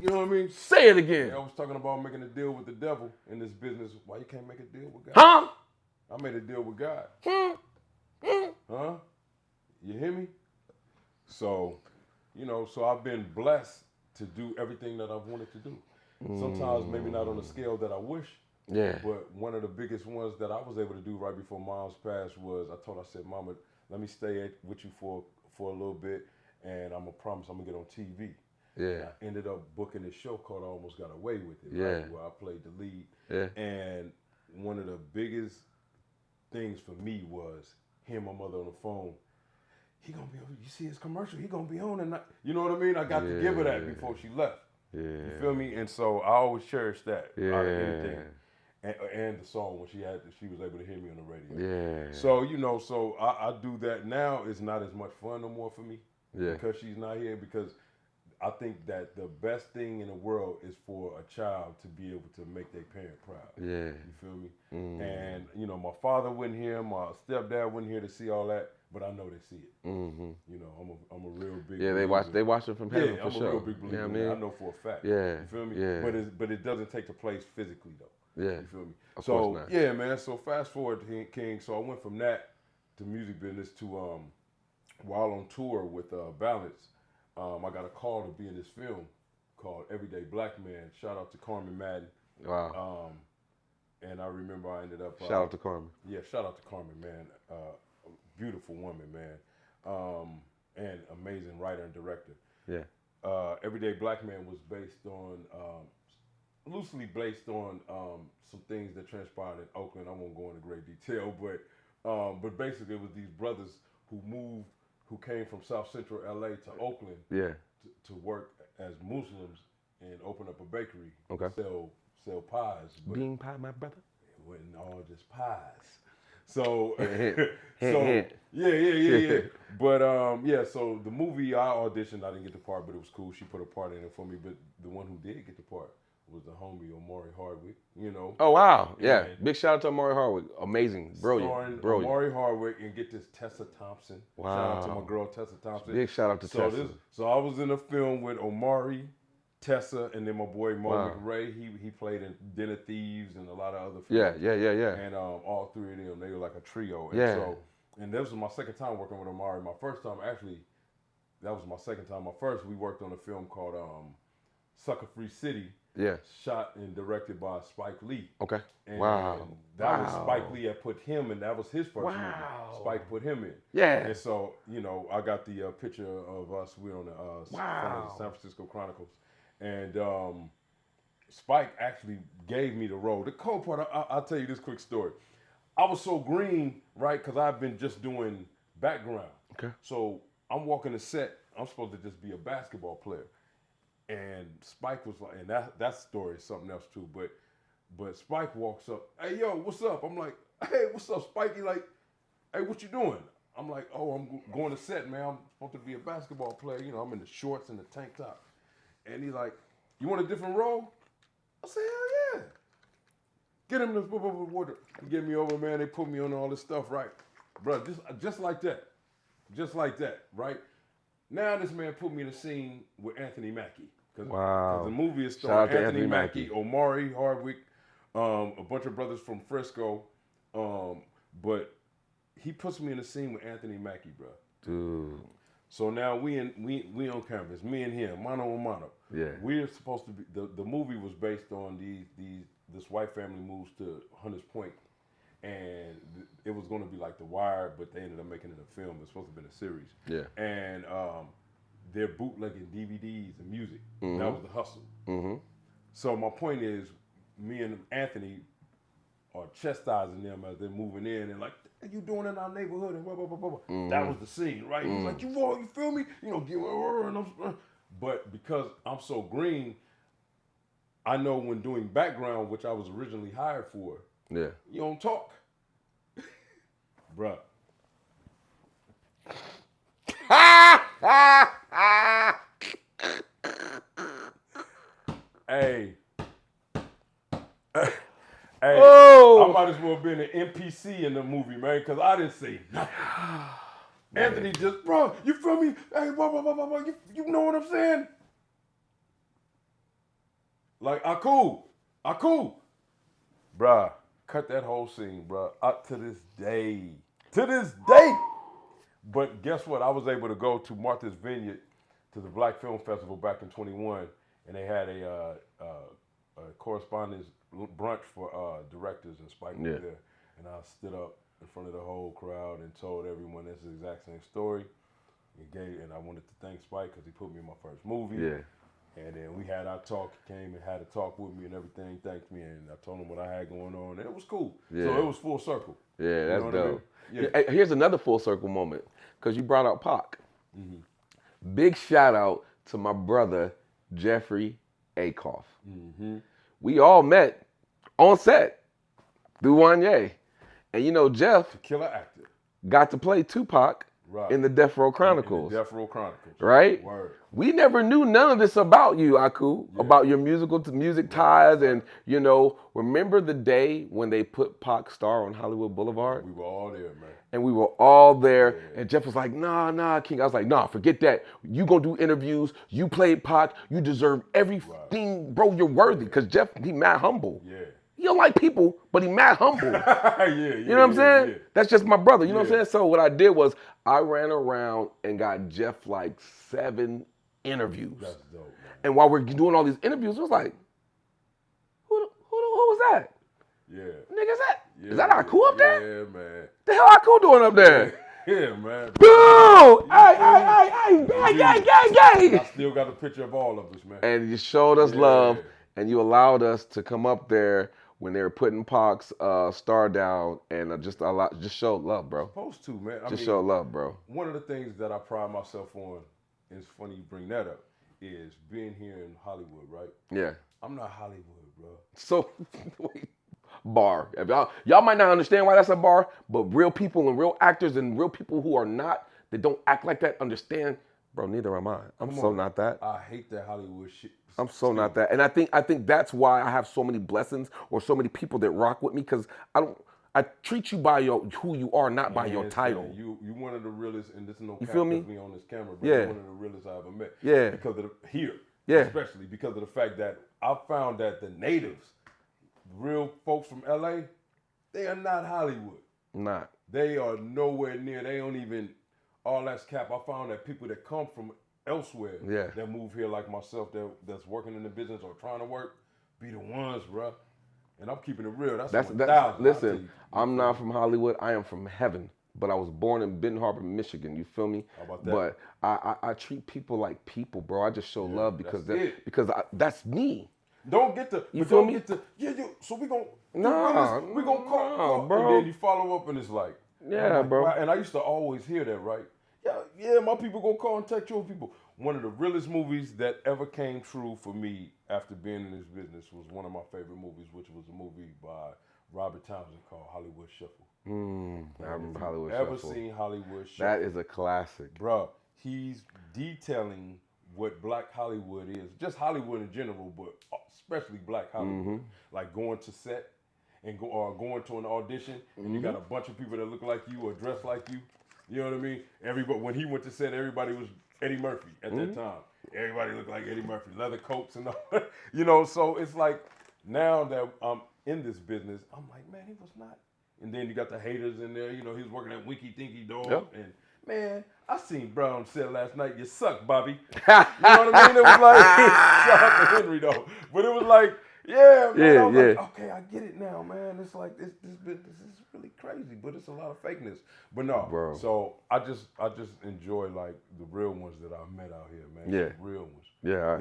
You know what I mean? Say it again. I was talking about making a deal with the devil in this business. Why you can't make a deal with God? Huh? I made a deal with God. Huh? You hear me? So, so I've been blessed to do everything that I've wanted to do. Sometimes maybe not on the scale that I wish. Yeah. But one of the biggest ones that I was able to do right before Mom's passed was I said, Mama, let me stay with you for a little bit, and I'm gonna promise I'm gonna get on TV. Yeah. And I ended up booking this show called I Almost Got Away with It, Yeah. right, where I played the lead. Yeah. And one of the biggest things for me was hearing my mother on the phone. He gonna be on. You see his commercial? He gonna be on, and you know what I mean? I got to give her that before she left. Yeah. You feel me? And so I always cherish that out of anything. Yeah. And the song when she was able to hear me on the radio. Yeah. So so I do that now. It's not as much fun no more for me. Yeah. Because she's not here. Because I think that the best thing in the world is for a child to be able to make their parent proud. Yeah. You feel me? And my father wasn't here, my stepdad wasn't here to see all that, but I know they see it. I'm a real big. Yeah, they watch it from heaven for sure. I'm a real big believer. You know what I mean? I know for a fact. Yeah. You feel me? Yeah. But it doesn't take the place physically though. Yeah. You feel me? Of course not. Yeah, man. So fast forward to King. So I went from that to music business to while on tour with Balance, I got a call to be in this film called Everyday Black Man. Shout out to Carmen Madden. Wow. And I remember I ended up. Shout out to Carmen. Yeah, shout out to Carmen, man. Beautiful woman, man. And amazing writer and director. Yeah. Everyday Black Man was based on, loosely based on some things that transpired in Oakland. I won't go into great detail, but basically it was these brothers who came from South Central LA to Oakland to work as Muslims and open up a bakery. Okay. Sell pies. Bean pie, my brother. It wasn't all just pies. So, hint. Yeah. But so the movie I auditioned, I didn't get the part, but it was cool. She put a part in it for me. But the one who did get the part was the homie Omari Hardwick. Oh wow, yeah. And big shout out to Omari Hardwick. Amazing, brilliant. Omari Hardwick, and get this Tessa Thompson. Wow. Shout out to my girl Tessa Thompson. Big shout out to Tessa. So I was in a film with Omari, Tessa, and then my boy Mo McRae. He played in Den of Thieves and a lot of other films. Yeah. And all three of them, they were like a trio. And and that was my second time working with Omari. My first time, actually, that was my second time. My first, we worked on a film called Sucker Free City. Yeah. Shot and directed by Spike Lee. Okay. And Wow. That was Spike Lee that put him in. That was his first movie. Spike put him in. Yeah. And so, I got the picture of us. We're on the San Francisco Chronicles. And Spike actually gave me the role. The cool part, I'll tell you this quick story. I was so green, right, because I've been just doing background. Okay. So I'm walking the set. I'm supposed to just be a basketball player. And Spike was like, and that story is something else too. But Spike walks up, hey, yo, what's up? I'm like, hey, what's up, Spike? He like, hey, what you doing? I'm like, oh, I'm going to set, man. I'm supposed to be a basketball player. I'm in the shorts and the tank top. And he's like, you want a different role? I said, hell yeah. Get him the water. He get me over, man. They put me on all this stuff, right? Bro, just like that. Just like that, right? Now this man put me in a scene with Anthony Mackie. Wow. The movie is starring Anthony Mackie, Omari Hardwick, a bunch of brothers from Frisco. But he puts me in a scene with Anthony Mackie, bro. Dude. So now we on canvas, me and him, mano a mano. Yeah. We're supposed to be, the movie was based on this white family moves to Hunters Point, and it was going to be like The Wire, but they ended up making it a film. It was supposed to have been a series. Yeah. And they're bootlegging DVDs and music. Mm-hmm. That was the hustle. Mm-hmm. So my point is, me and Anthony are chastising them as they're moving in, and like, what are you doing in our neighborhood, and blah, blah, blah, blah. Mm-hmm. That was the scene, right? He's like, you feel me? But because I'm so green, I know when doing background, which I was originally hired for, you don't talk. Bruh. Hey. Hey, I might as well have been an NPC in the movie, man, because I didn't say nothing. Anthony just, bro, you feel me? Hey, blah, blah, blah, blah, blah. You know what I'm saying? Like, Ahku. Bruh, cut that whole scene, bro. Up to this day. To this day. But guess what? I was able to go to Martha's Vineyard to the Black Film Festival back in 21, and they had a correspondence brunch for directors, and Spike was there. And I stood up in front of the whole crowd and told everyone this exact same story. And I wanted to thank Spike because he put me in my first movie. Yeah. And then we had our talk. He came and had a talk with me and everything. Thanked me, and I told him what I had going on, and it was cool. Yeah. So it was full circle. Yeah, that's dope. I mean? Yeah. Hey, here's another full circle moment, because you brought out Pac. Big shout out to my brother, Jeffrey Akoff. We all met on set through Wanye. And you know, Jeff Killer actor. got to play Tupac in the Death Row Chronicles. Death Row Chronicles. Right? Word. We never knew none of this about you, Ahku, about your music ties. And, you know, remember the day when they put Pac Star on Hollywood Boulevard? We were all there, man. And we were all there. And Jeff was like, nah, King. I was like, nah, forget that. You gonna do interviews. You played Pac. You deserve everything, bro. You're worthy. Because Jeff, he mad humble. Yeah. He don't like people, but he mad humble. You know what I'm saying? Yeah. That's just my brother. You know what I'm saying? So what I did was I ran around and got Jeff like 7 interviews. That's dope, man. And while we're doing all these interviews, it was like, who was that? Yeah. Nigga, Yeah, is that Ahku up there? Yeah, man. The hell Ahku doing up there? Yeah, man. Boom! Hey, gang. I still got a picture of all of us, man. And you showed us love, and you allowed us to come up there when they were putting Pac's star down, and just showed love, bro. Supposed to, man. Just show love, bro. One of the things that I pride myself on, and it's funny you bring that up, is being here in Hollywood, right? Yeah. I'm not Hollywood, bro. So, wait. Bar. If y'all might not understand why that's a bar, but real people and real actors and real people who are not, that don't act like that, understand. Bro, neither am I. I'm so not that. I hate that Hollywood shit. I'm so not that. And I think that's why I have so many blessings or so many people that rock with me, because I treat you by who you are, not by your title. You one of the realest, and this is no you cap feel me? on this camera, but Yeah. you're one of the realest I ever met. Yeah. Because of here. Yeah. Especially because of the fact that I found that the natives, real folks from LA, they are not Hollywood. Not. They are nowhere near. They don't even, all that's cap. I found that people that come from elsewhere that move here like myself that's working in the business or trying to work, be the ones, bro. And I'm keeping it real. That's 1,000. Listen, I'm not from Hollywood. I am from heaven. But I was born in Benton Harbor, Michigan. You feel me? How about that? But I treat people like people, bro. I just show love because that's me. Don't get the. You feel me? So we gonna. Nah, we gonna call, bro. And then you follow up, and it's like, bro. Wow. And I used to always hear that, right? Yeah. My people gonna call and text your people. One of the realest movies that ever came true for me after being in this business was one of my favorite movies, which was a movie by Robert Townsend called Hollywood Shuffle. I remember Hollywood Shuffle. Ever seen Hollywood Shuffle? That is a classic, bro. He's detailing what Black Hollywood is, just Hollywood in general, but especially Black Hollywood. Like going to set and going to an audition, and you got a bunch of people that look like you or dress like you. You know what I mean? Everybody, when he went to set, everybody was Eddie Murphy at that time. Everybody looked like Eddie Murphy, leather coats and all. You know, so it's like now that I'm in this business, I'm like, man, he was not. And then you got the haters in there. You know, he was working at Winky Dinky Dog. Yep. And man, I seen Brown said last night, you suck, Bobby. You know what I mean? It was like, shout out to Henry though. But it was like, yeah, man. I was like, okay, I get it now, man. It's like this business is really crazy, but it's a lot of fakeness. But no, bro. So I just enjoy like the real ones that I met out here, man. Yeah. The real ones. Yeah.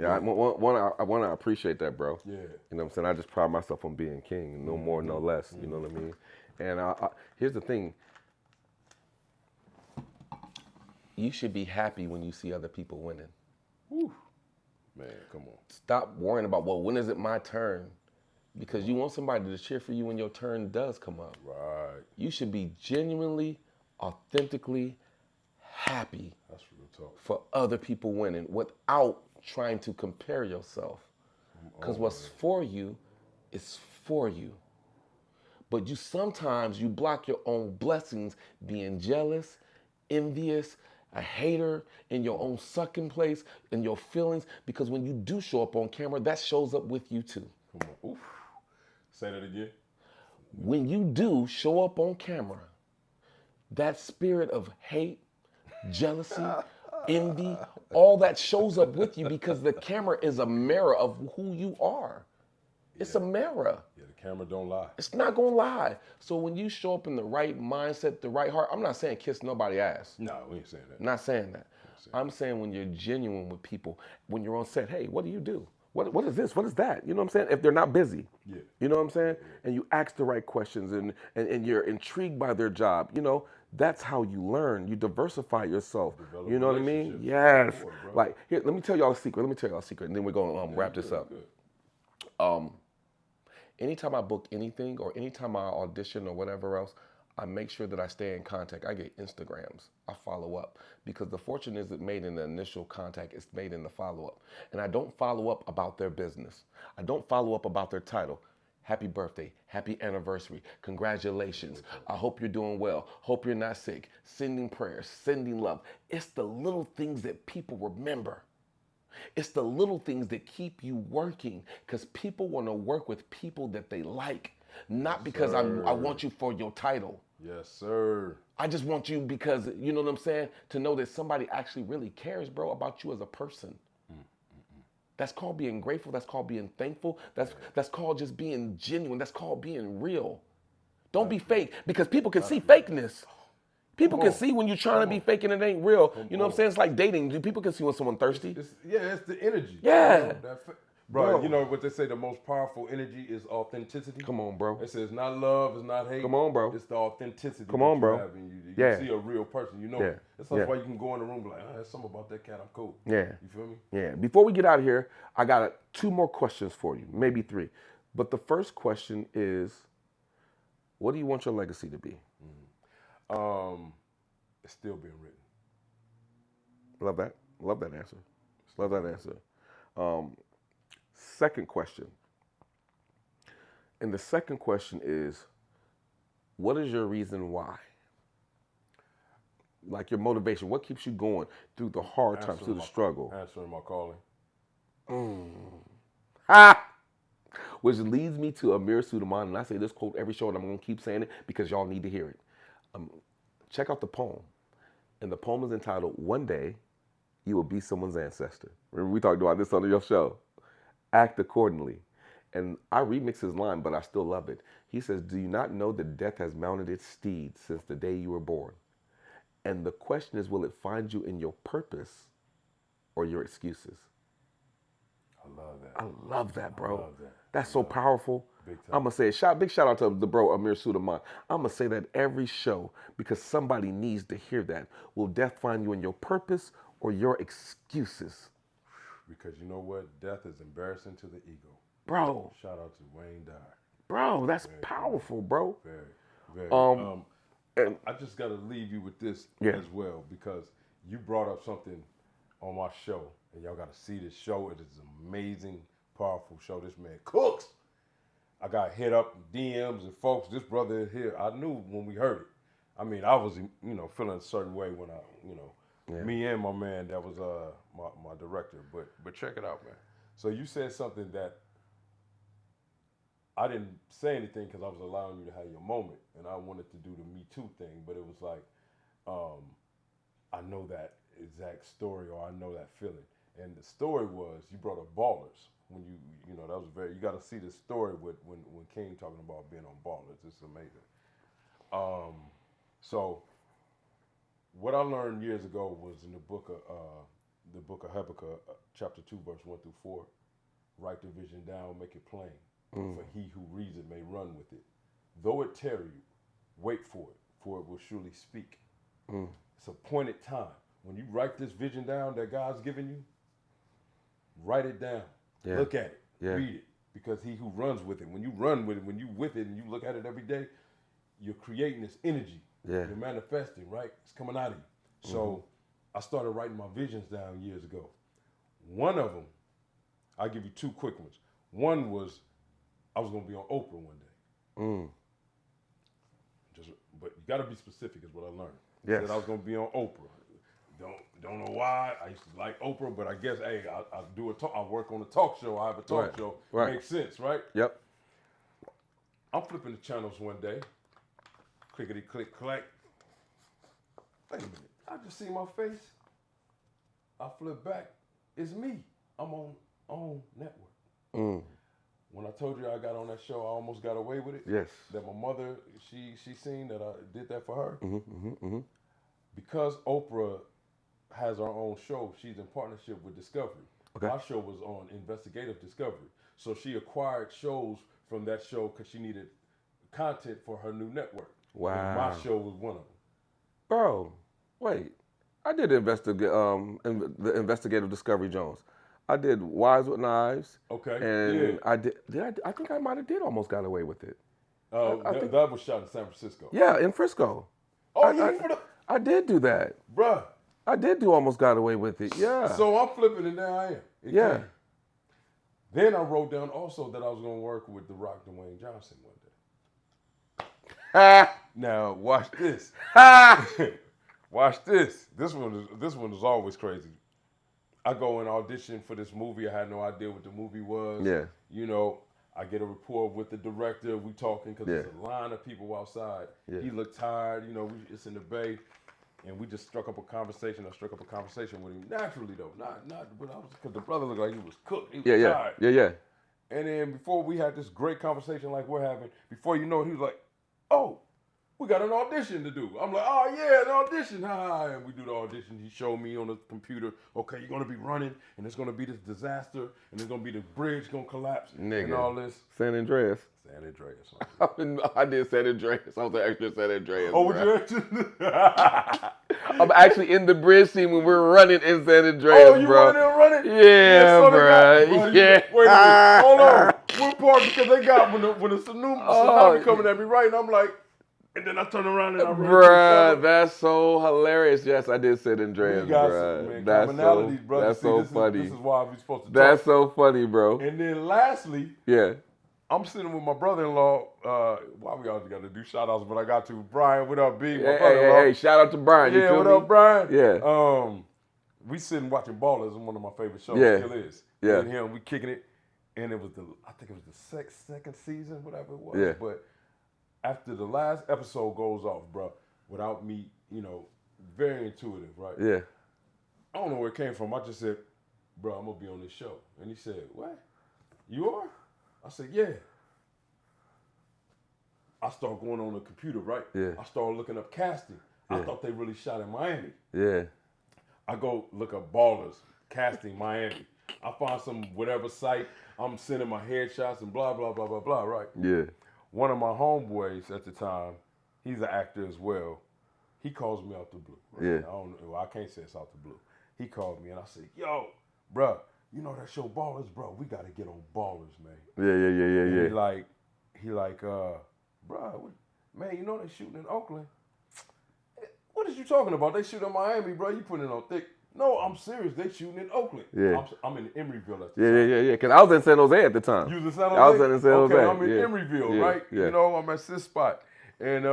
I want to appreciate that, bro. Yeah. You know what I'm saying? I just pride myself on being king, no more, no less. You know what I mean? And here's the thing. You should be happy when you see other people winning. Whew. Man, come on. Stop worrying about, well, when is it my turn? Because you want somebody to cheer for you when your turn does come up. Right. You should be genuinely, authentically happy That's real talk. for other people winning without trying to compare yourself. Because what's for you is for you. But sometimes you block your own blessings being jealous, envious, a hater, in your own sucking place, in your feelings, because when you do show up on camera, that shows up with you too. Come on. Oof. Say that again. When you do show up on camera, that spirit of hate, jealousy, envy, all that shows up with you because the camera is a mirror of who you are. It's a mirror. Yeah, the camera don't lie. It's not gonna lie. So when you show up in the right mindset, the right heart, I'm not saying kiss nobody's ass. No, we ain't saying that. I'm not saying that. I'm saying when you're genuine with people, when you're on set, hey, what do you do? What is this? What is that? You know what I'm saying? If they're not busy. Yeah. You know what I'm saying? And you ask the right questions and you're intrigued by their job, that's how you learn. You diversify yourself. Develop You know what I mean? relationships. Yes. Before, bro. Like, here, let me tell y'all a secret. And then we're going to wrap this up. Good. Anytime I book anything or anytime I audition or whatever else, I make sure that I stay in contact. I get Instagrams. I follow up because the fortune isn't made in the initial contact. It's made in the follow-up. And I don't follow up about their business. I don't follow up about their title. Happy birthday, happy anniversary, congratulations. I hope you're doing well. Hope you're not sick. Sending prayers, sending love. It's the little things that people remember. It's the little things that keep you working because people want to work with people that they like, not because I want you for your title. Yes, sir. I just want you because, you know what I'm saying, to know that somebody actually really cares, bro, about you as a person. That's called being grateful. That's called being thankful. That's called just being genuine. That's called being real. Don't be fake because people can see fakeness. People can see when you're trying to be fake and it ain't real. You know what I'm saying? It's like dating. People can see when someone's thirsty. It's the energy. Yeah. Bro, you know what they say, the most powerful energy is authenticity? Come on, bro. It says not love, it's not hate. Come on, bro. It's the authenticity. Come on, bro. You see a real person, you know. Yeah. That's why you can go in the room and be like, there's something about that cat, I'm cool. Yeah. You feel me? Yeah. Before we get out of here, I got 2 more questions for you, maybe 3. But the first question is, what do you want your legacy to be? It's still being written. Love that. Love that answer. Love that answer. Second question. And the second question is, what is your reason why? Like your motivation. What keeps you going through the hard times, through the struggle? Answering my calling. Which leads me to Amir Suleiman, and I say this quote every show, and I'm going to keep saying it because y'all need to hear it. Check out the poem. And the poem is entitled, One Day You Will Be Someone's Ancestor. Remember we talked about this on your show. Act accordingly. And I remix his line, but I still love it. He says, do you not know that death has mounted its steed since the day you were born? And the question is, will it find you in your purpose or your excuses? I love that. I love that, bro. I love that. That's so powerful. Big time. I'm going to say big shout out to the bro, Amir Suleiman. I'm going to say that every show because somebody needs to hear that. Will death find you in your purpose or your excuses? Because you know what? Death is embarrassing to the ego. Bro. Shout out to Wayne Dyer. Bro, that's very powerful, bro. Very. And I just got to leave you with this Yeah. as well because you brought up something on my show, and y'all got to see this show. It is an amazing, powerful show. This man cooks. I got hit up in DMs and folks. This brother here, I knew when we heard it. I mean, I was, feeling a certain way when me and my man that was my director. But check it out, man. So you said something that I didn't say anything because I was allowing you to have your moment, and I wanted to do the Me Too thing. But it was like, I know that exact story, or I know that feeling. And the story was you brought up Ballers. When that was you got to see the story with when King talking about being on Ballers. It's amazing. So what I learned years ago was in the book of Habakkuk, chapter 2, verse 1 through 4. Write the vision down, make it plain, for he who reads it may run with it. Though it tarry you, wait for it will surely speak. It's appointed time. When you write this vision down that God's given you, write it down. Yeah. Look at it. Yeah. Read it. Because he who runs with it, when you run with it, when you with it and you look at it every day, you're creating this energy. Yeah. You're manifesting, right? It's coming out of you. So I started writing my visions down years ago. One of them, I'll give you 2 quick ones. One was I was going to be on Oprah one day. But you got to be specific is what I learned. Yes. Said I was going to be on Oprah. Don't know why. I used to like Oprah, but I guess, hey, I do a talk. I work on a talk show. I have a talk show. Right. Makes sense, right? Yep. I'm flipping the channels one day. Clickety click clack. Wait a minute. I just see my face. I flip back. It's me. I'm on network. When I told you I got on that show, I almost got away with it. Yes. That my mother, she seen that I did that for her. Because Oprah has her own show, she's in partnership with Discovery. Okay. My show was on investigative discovery. So she acquired shows from that show because she needed content for her new network. Wow. And my show was one of them. Bro, wait. I did the investigative Discovery Jones. I did Wives with Knives. Okay. And I think I might have did almost got away with it. That was shot in San Francisco. Yeah, in Frisco. Oh, I did do that. Bruh. I did do almost got away with it. Yeah. So I'm flipping and there I am. It Yeah. came. Then I wrote down also that I was going to work with The Rock, Dwayne Johnson one day. Now watch this. Watch this. This one is always crazy. I go and audition for this movie. I had no idea what the movie was. Yeah. You know, I get a rapport with the director. We talking because there's a line of people outside. Yeah. He looked tired. You know, it's in the Bay. And we just struck up a conversation. I struck up a conversation with him naturally though, not because the brother looked like he was cooked. He was tired. Yeah. And then before we had this great conversation like we're having, before you know it, he was like, "Oh, we got an audition to do." I'm like, "Oh yeah, an audition." And we do the audition. He showed me on the computer, okay, you're gonna be running, and it's gonna be this disaster, and there's gonna be the bridge gonna collapse, and all this. San Andreas. San Andreas. I did San Andreas. I was an extra in San Andreas. Oh, was you extra? I'm actually in the bridge scene when we're running in San Andreas, Oh, you running? Yeah, bro. Yeah. Wait a minute. Hold on. What part? Because they got when the tsunami coming at me, right? And I'm like, and then I turn around and I run. Bruh, that's so hilarious. Yes, I did San Andreas, bruh. That's commonalities, brother. That's so this funny. This is why we're supposed to talk. That's so funny, bro. And then lastly, Yeah. I'm sitting with my brother-in-law. Why we always got to do shout-outs, but I got to. Brian, what up, B? Hey, shout out to Brian. You Yeah, feel what me? up, Brian? Yeah. We sitting watching Ballers, one of my favorite shows. Yeah. Still is. Yeah. And him, we kicking it, and it was I think it was the second season, whatever it was. Yeah. But after the last episode goes off, bro, without me, you know, very intuitive, right? Yeah. I don't know where it came from. I just said, bro, I'm gonna be on this show, and he said, what? You are? I said, yeah. I start going on the computer, right? Yeah. I started looking up casting. Yeah. I thought they really shot in Miami. Yeah. I go look up Ballers, casting Miami. I find some whatever site. I'm sending my headshots and blah, blah, blah, blah, blah, right? Yeah. One of my homeboys at the time, he's an actor as well. He calls me out the blue. Right? Yeah. I can't say it's out the blue. He called me and I said, yo, bruh, you know that show Ballers, bro? We got to get on Ballers, man. Yeah. And he like, bruh, man, you know they shooting in Oakland. What is you talking about? They shoot in Miami, bro. You putting it on thick. No, I'm serious. They shooting in Oakland. Yeah. I'm in Emeryville at the time. Yeah. Because I was in San Jose at the time. You was in San Jose? I was in San Jose. Okay, I'm in Emeryville, right? Yeah. You know, I'm at this spot. And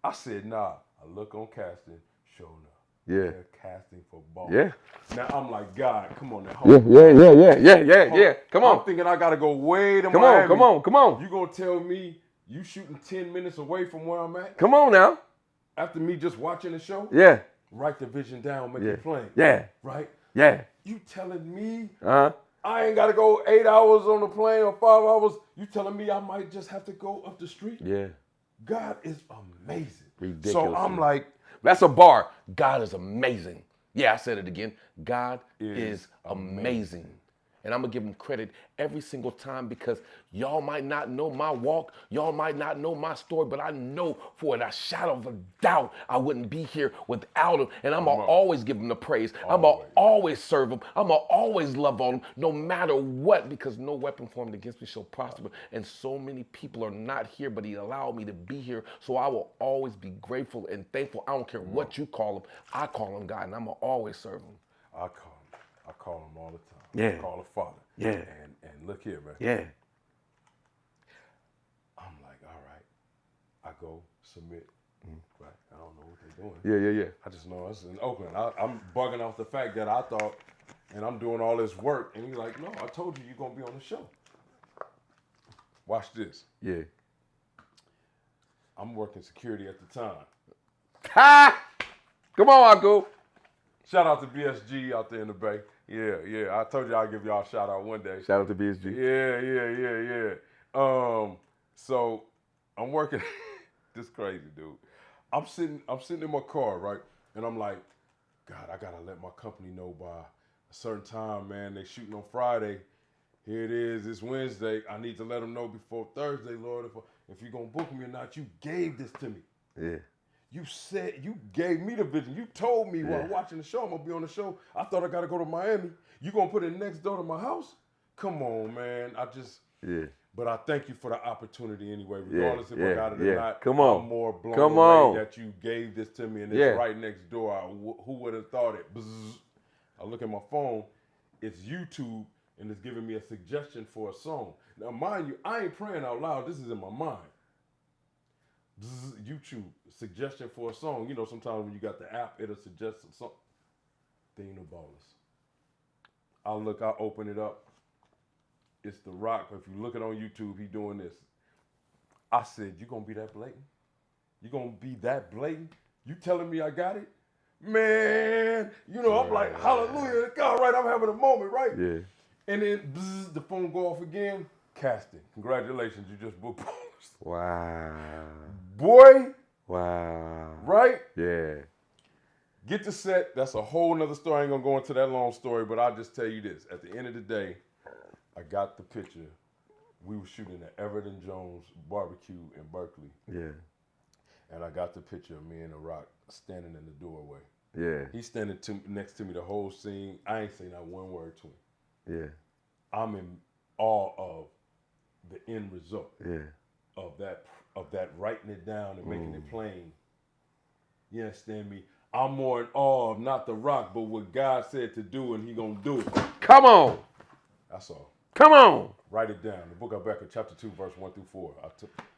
I said, nah. I look on casting, sure enough. Yeah. They're casting for Ballers. Yeah. Now, I'm like, God, come on now. Yeah. Come on. I'm thinking I got to go way to Miami. Come on. You going to tell me you shooting 10 minutes away from where I'm at? Come on now. After me just watching the show? Yeah. Write the vision down, make it plain. Yeah. Right? Yeah. You telling me Uh-huh. I ain't got to go 8 hours on the plane or 5 hours? You telling me I might just have to go up the street? Yeah. God is amazing. Ridiculous. So I'm like, that's a bar. God is amazing. Yeah, I said it again. God is amazing. And I'm going to give him credit every single time because y'all might not know my walk. Y'all might not know my story, but I know for a shadow of a doubt I wouldn't be here without him. And I'm going to always give him the praise. I'm going to always serve him. I'm going to always love on him no matter what because no weapon formed against me shall prosper. And so many people are not here, but he allowed me to be here. So I will always be grateful and thankful. I don't care what you call him. I call him God, and I'm going to always serve him. I call him all the time. Yeah. I call him Father. Yeah. And look here, man. Yeah. I'm like, all right. I go submit. Right. I don't know what they're doing. Yeah. I just know it's in Oakland. I'm bugging off the fact that I thought, and I'm doing all this work, and he's like, no, I told you you're going to be on the show. Watch this. Yeah. I'm working security at the time. Ha! Come on, Ahku. Shout out to BSG out there in the Bay. Yeah. I told you I'd give y'all a shout out one day. Shout out to BSG. Yeah. So I'm working. This crazy, dude. I'm sitting in my car, right? And I'm like, God, I gotta let my company know by a certain time, man. They shooting on Friday. Here it is. It's Wednesday. I need to let them know before Thursday, Lord. If you're gonna book me or not, you gave this to me. Yeah. You said you gave me the vision. You told me while watching the show, I'm gonna be on the show. I thought I gotta go to Miami. You gonna put it next door to my house? Come on, man. But I thank you for the opportunity anyway, regardless if I got it or not. Come on. I'm more blown Come away on. that you gave this to me and it's right next door. Who would have thought it? Bzzz. I look at my phone. It's YouTube and it's giving me a suggestion for a song. Now, mind you, I ain't praying out loud. This is in my mind. Bzzz, YouTube, suggestion for a song. You know, sometimes when you got the app, it'll suggest something. They ain't no ballers. I open it up. It's The Rock. If you look it on YouTube, he doing this. I said, you gonna be that blatant? You gonna be that blatant? You telling me I got it? Man, you know, I'm like, hallelujah, God, right, I'm having a moment, right? Yeah. And then bzz, the phone go off again. Casting. Congratulations, you just booked ballers. Wow. Boy. Wow. Right? Yeah. Get the set. That's a whole nother story. I ain't gonna go into that long story, but I'll just tell you this. At the end of the day, I got the picture. We were shooting at Everton Jones Barbecue in Berkeley. Yeah. And I got the picture of me and The Rock standing in the doorway. Yeah. He's standing next to me the whole scene. I ain't saying not one word to him. Yeah. I'm in awe of the end result. Yeah. Of that writing it down and making it plain. You understand me? I'm more in awe of not The Rock, but what God said to do, and he gonna do it. Come on. That's all. Come on. Write it down. The book of Habakkuk, chapter 2, verse 1 through 4.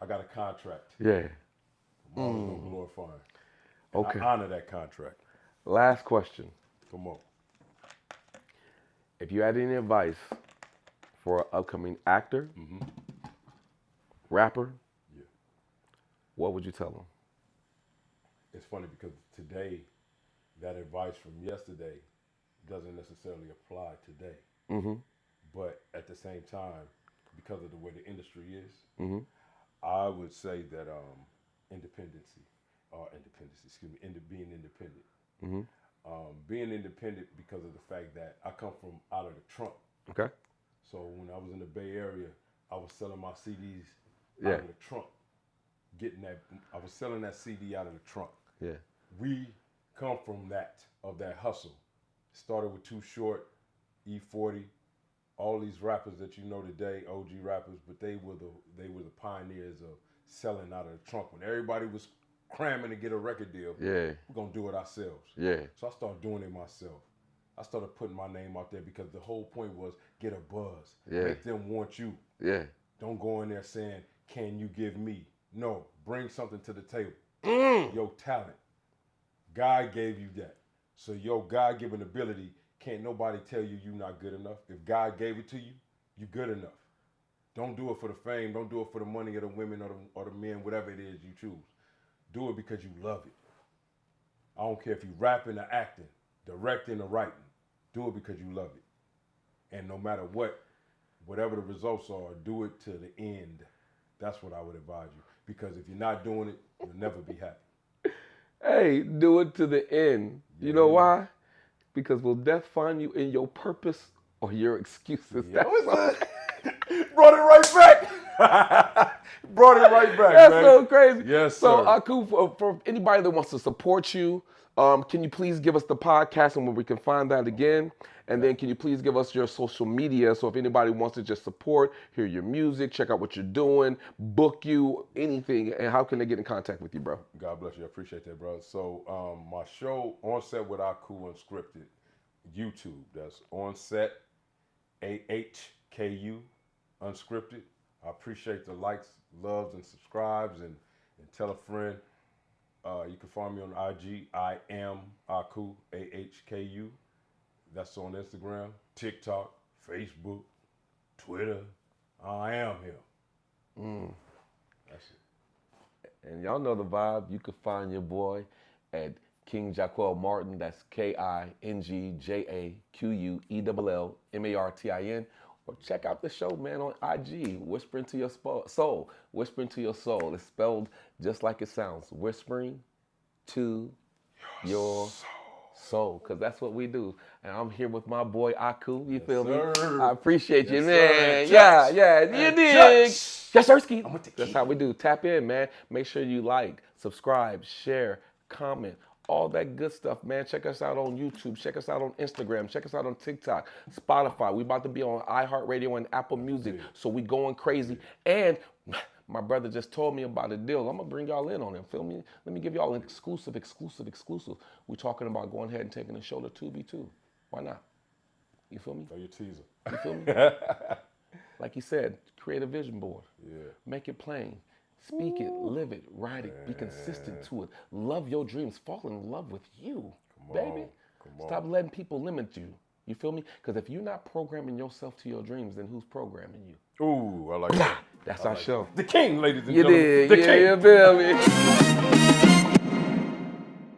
I got a contract. Yeah. I'm always gonna glorify him. Okay. I honor that contract. Last question. Come on. If you had any advice for an upcoming actor, rapper, what would you tell them? It's funny because today, that advice from yesterday doesn't necessarily apply today. Mm-hmm. But at the same time, because of the way the industry is, Mm-hmm. I would say that being independent. Mm-hmm. Being independent because of the fact that I come from out of the trunk. Okay. So when I was in the Bay Area, I was selling my CDs Yeah. out of the trunk. I was selling that CD out of the trunk. Yeah. We come from that hustle. Started with Too Short, E40, all these rappers that you know today, OG rappers, but they were the pioneers of selling out of the trunk. When everybody was cramming to get a record deal, Yeah. we're gonna do it ourselves. Yeah. So I started doing it myself. I started putting my name out there because the whole point was get a buzz. Yeah. Make them want you. Yeah. Don't go in there saying, can you give me? No, bring something to the table. Your talent. God gave you that. So your God-given ability, can't nobody tell you you're not good enough. If God gave it to you, you're good enough. Don't do it for the fame. Don't do it for the money or the women or the men, whatever it is you choose. Do it because you love it. I don't care if you're rapping or acting, directing or writing. Do it because you love it. And no matter whatever the results are, do it to the end. That's what I would advise you. Because if you're not doing it, you'll never be happy. Hey, do it to the end. You know why? Because will death find you in your purpose or your excuses? Brought it right back. Brought it right back. That's man. so crazy. Yes, so, sir. Ahku, for anybody that wants to support you, can you please give us the podcast and where we can find that again? And then can you please give us your social media so if anybody wants to just support, hear your music, check out what you're doing, book you, anything, and how can they get in contact with you, bro? God bless you. I appreciate that, bro. So my show, On Set with Ahku Unscripted, YouTube. That's On Set, AHKU Unscripted. I appreciate the likes, loves, and subscribes, and tell a friend. You can find me on IG. I am Ahku, AHKU. That's on Instagram, TikTok, Facebook, Twitter. I am him. That's it. And y'all know the vibe. You can find your boy at King Jaquel Martin. That's KingJaquelMartin. Or check out the show, man, on IG. Whispering to your soul. Whispering to your soul. It's spelled just like it sounds. Whispering to your soul. Because that's what we do. And I'm here with my boy Ahku. You feel me? I appreciate you, man. Yeah, you dig. Yes, Sirski. That's how we do. Tap in, man. Make sure you like, subscribe, share, comment. All that good stuff, man. Check us out on YouTube. Check us out on Instagram. Check us out on TikTok, Spotify. We about to be on iHeartRadio and Apple Music. So we going crazy. And my brother just told me about a deal. I'm going to bring y'all in on it. Feel me? Let me give y'all an exclusive. We're talking about going ahead and taking the show to Tubi too. Why not? You feel me? Oh, you're teasing. You feel me? Like he said, create a vision board. Yeah. Make it plain. Speak it, live it, write it, be consistent to it. Love your dreams. Fall in love with you, baby. Stop letting people limit you. You feel me? Because if you're not programming yourself to your dreams, then who's programming you? Ooh, I like that. That's our show. The king, ladies and You gentlemen. did. The Yeah, king. you feel me?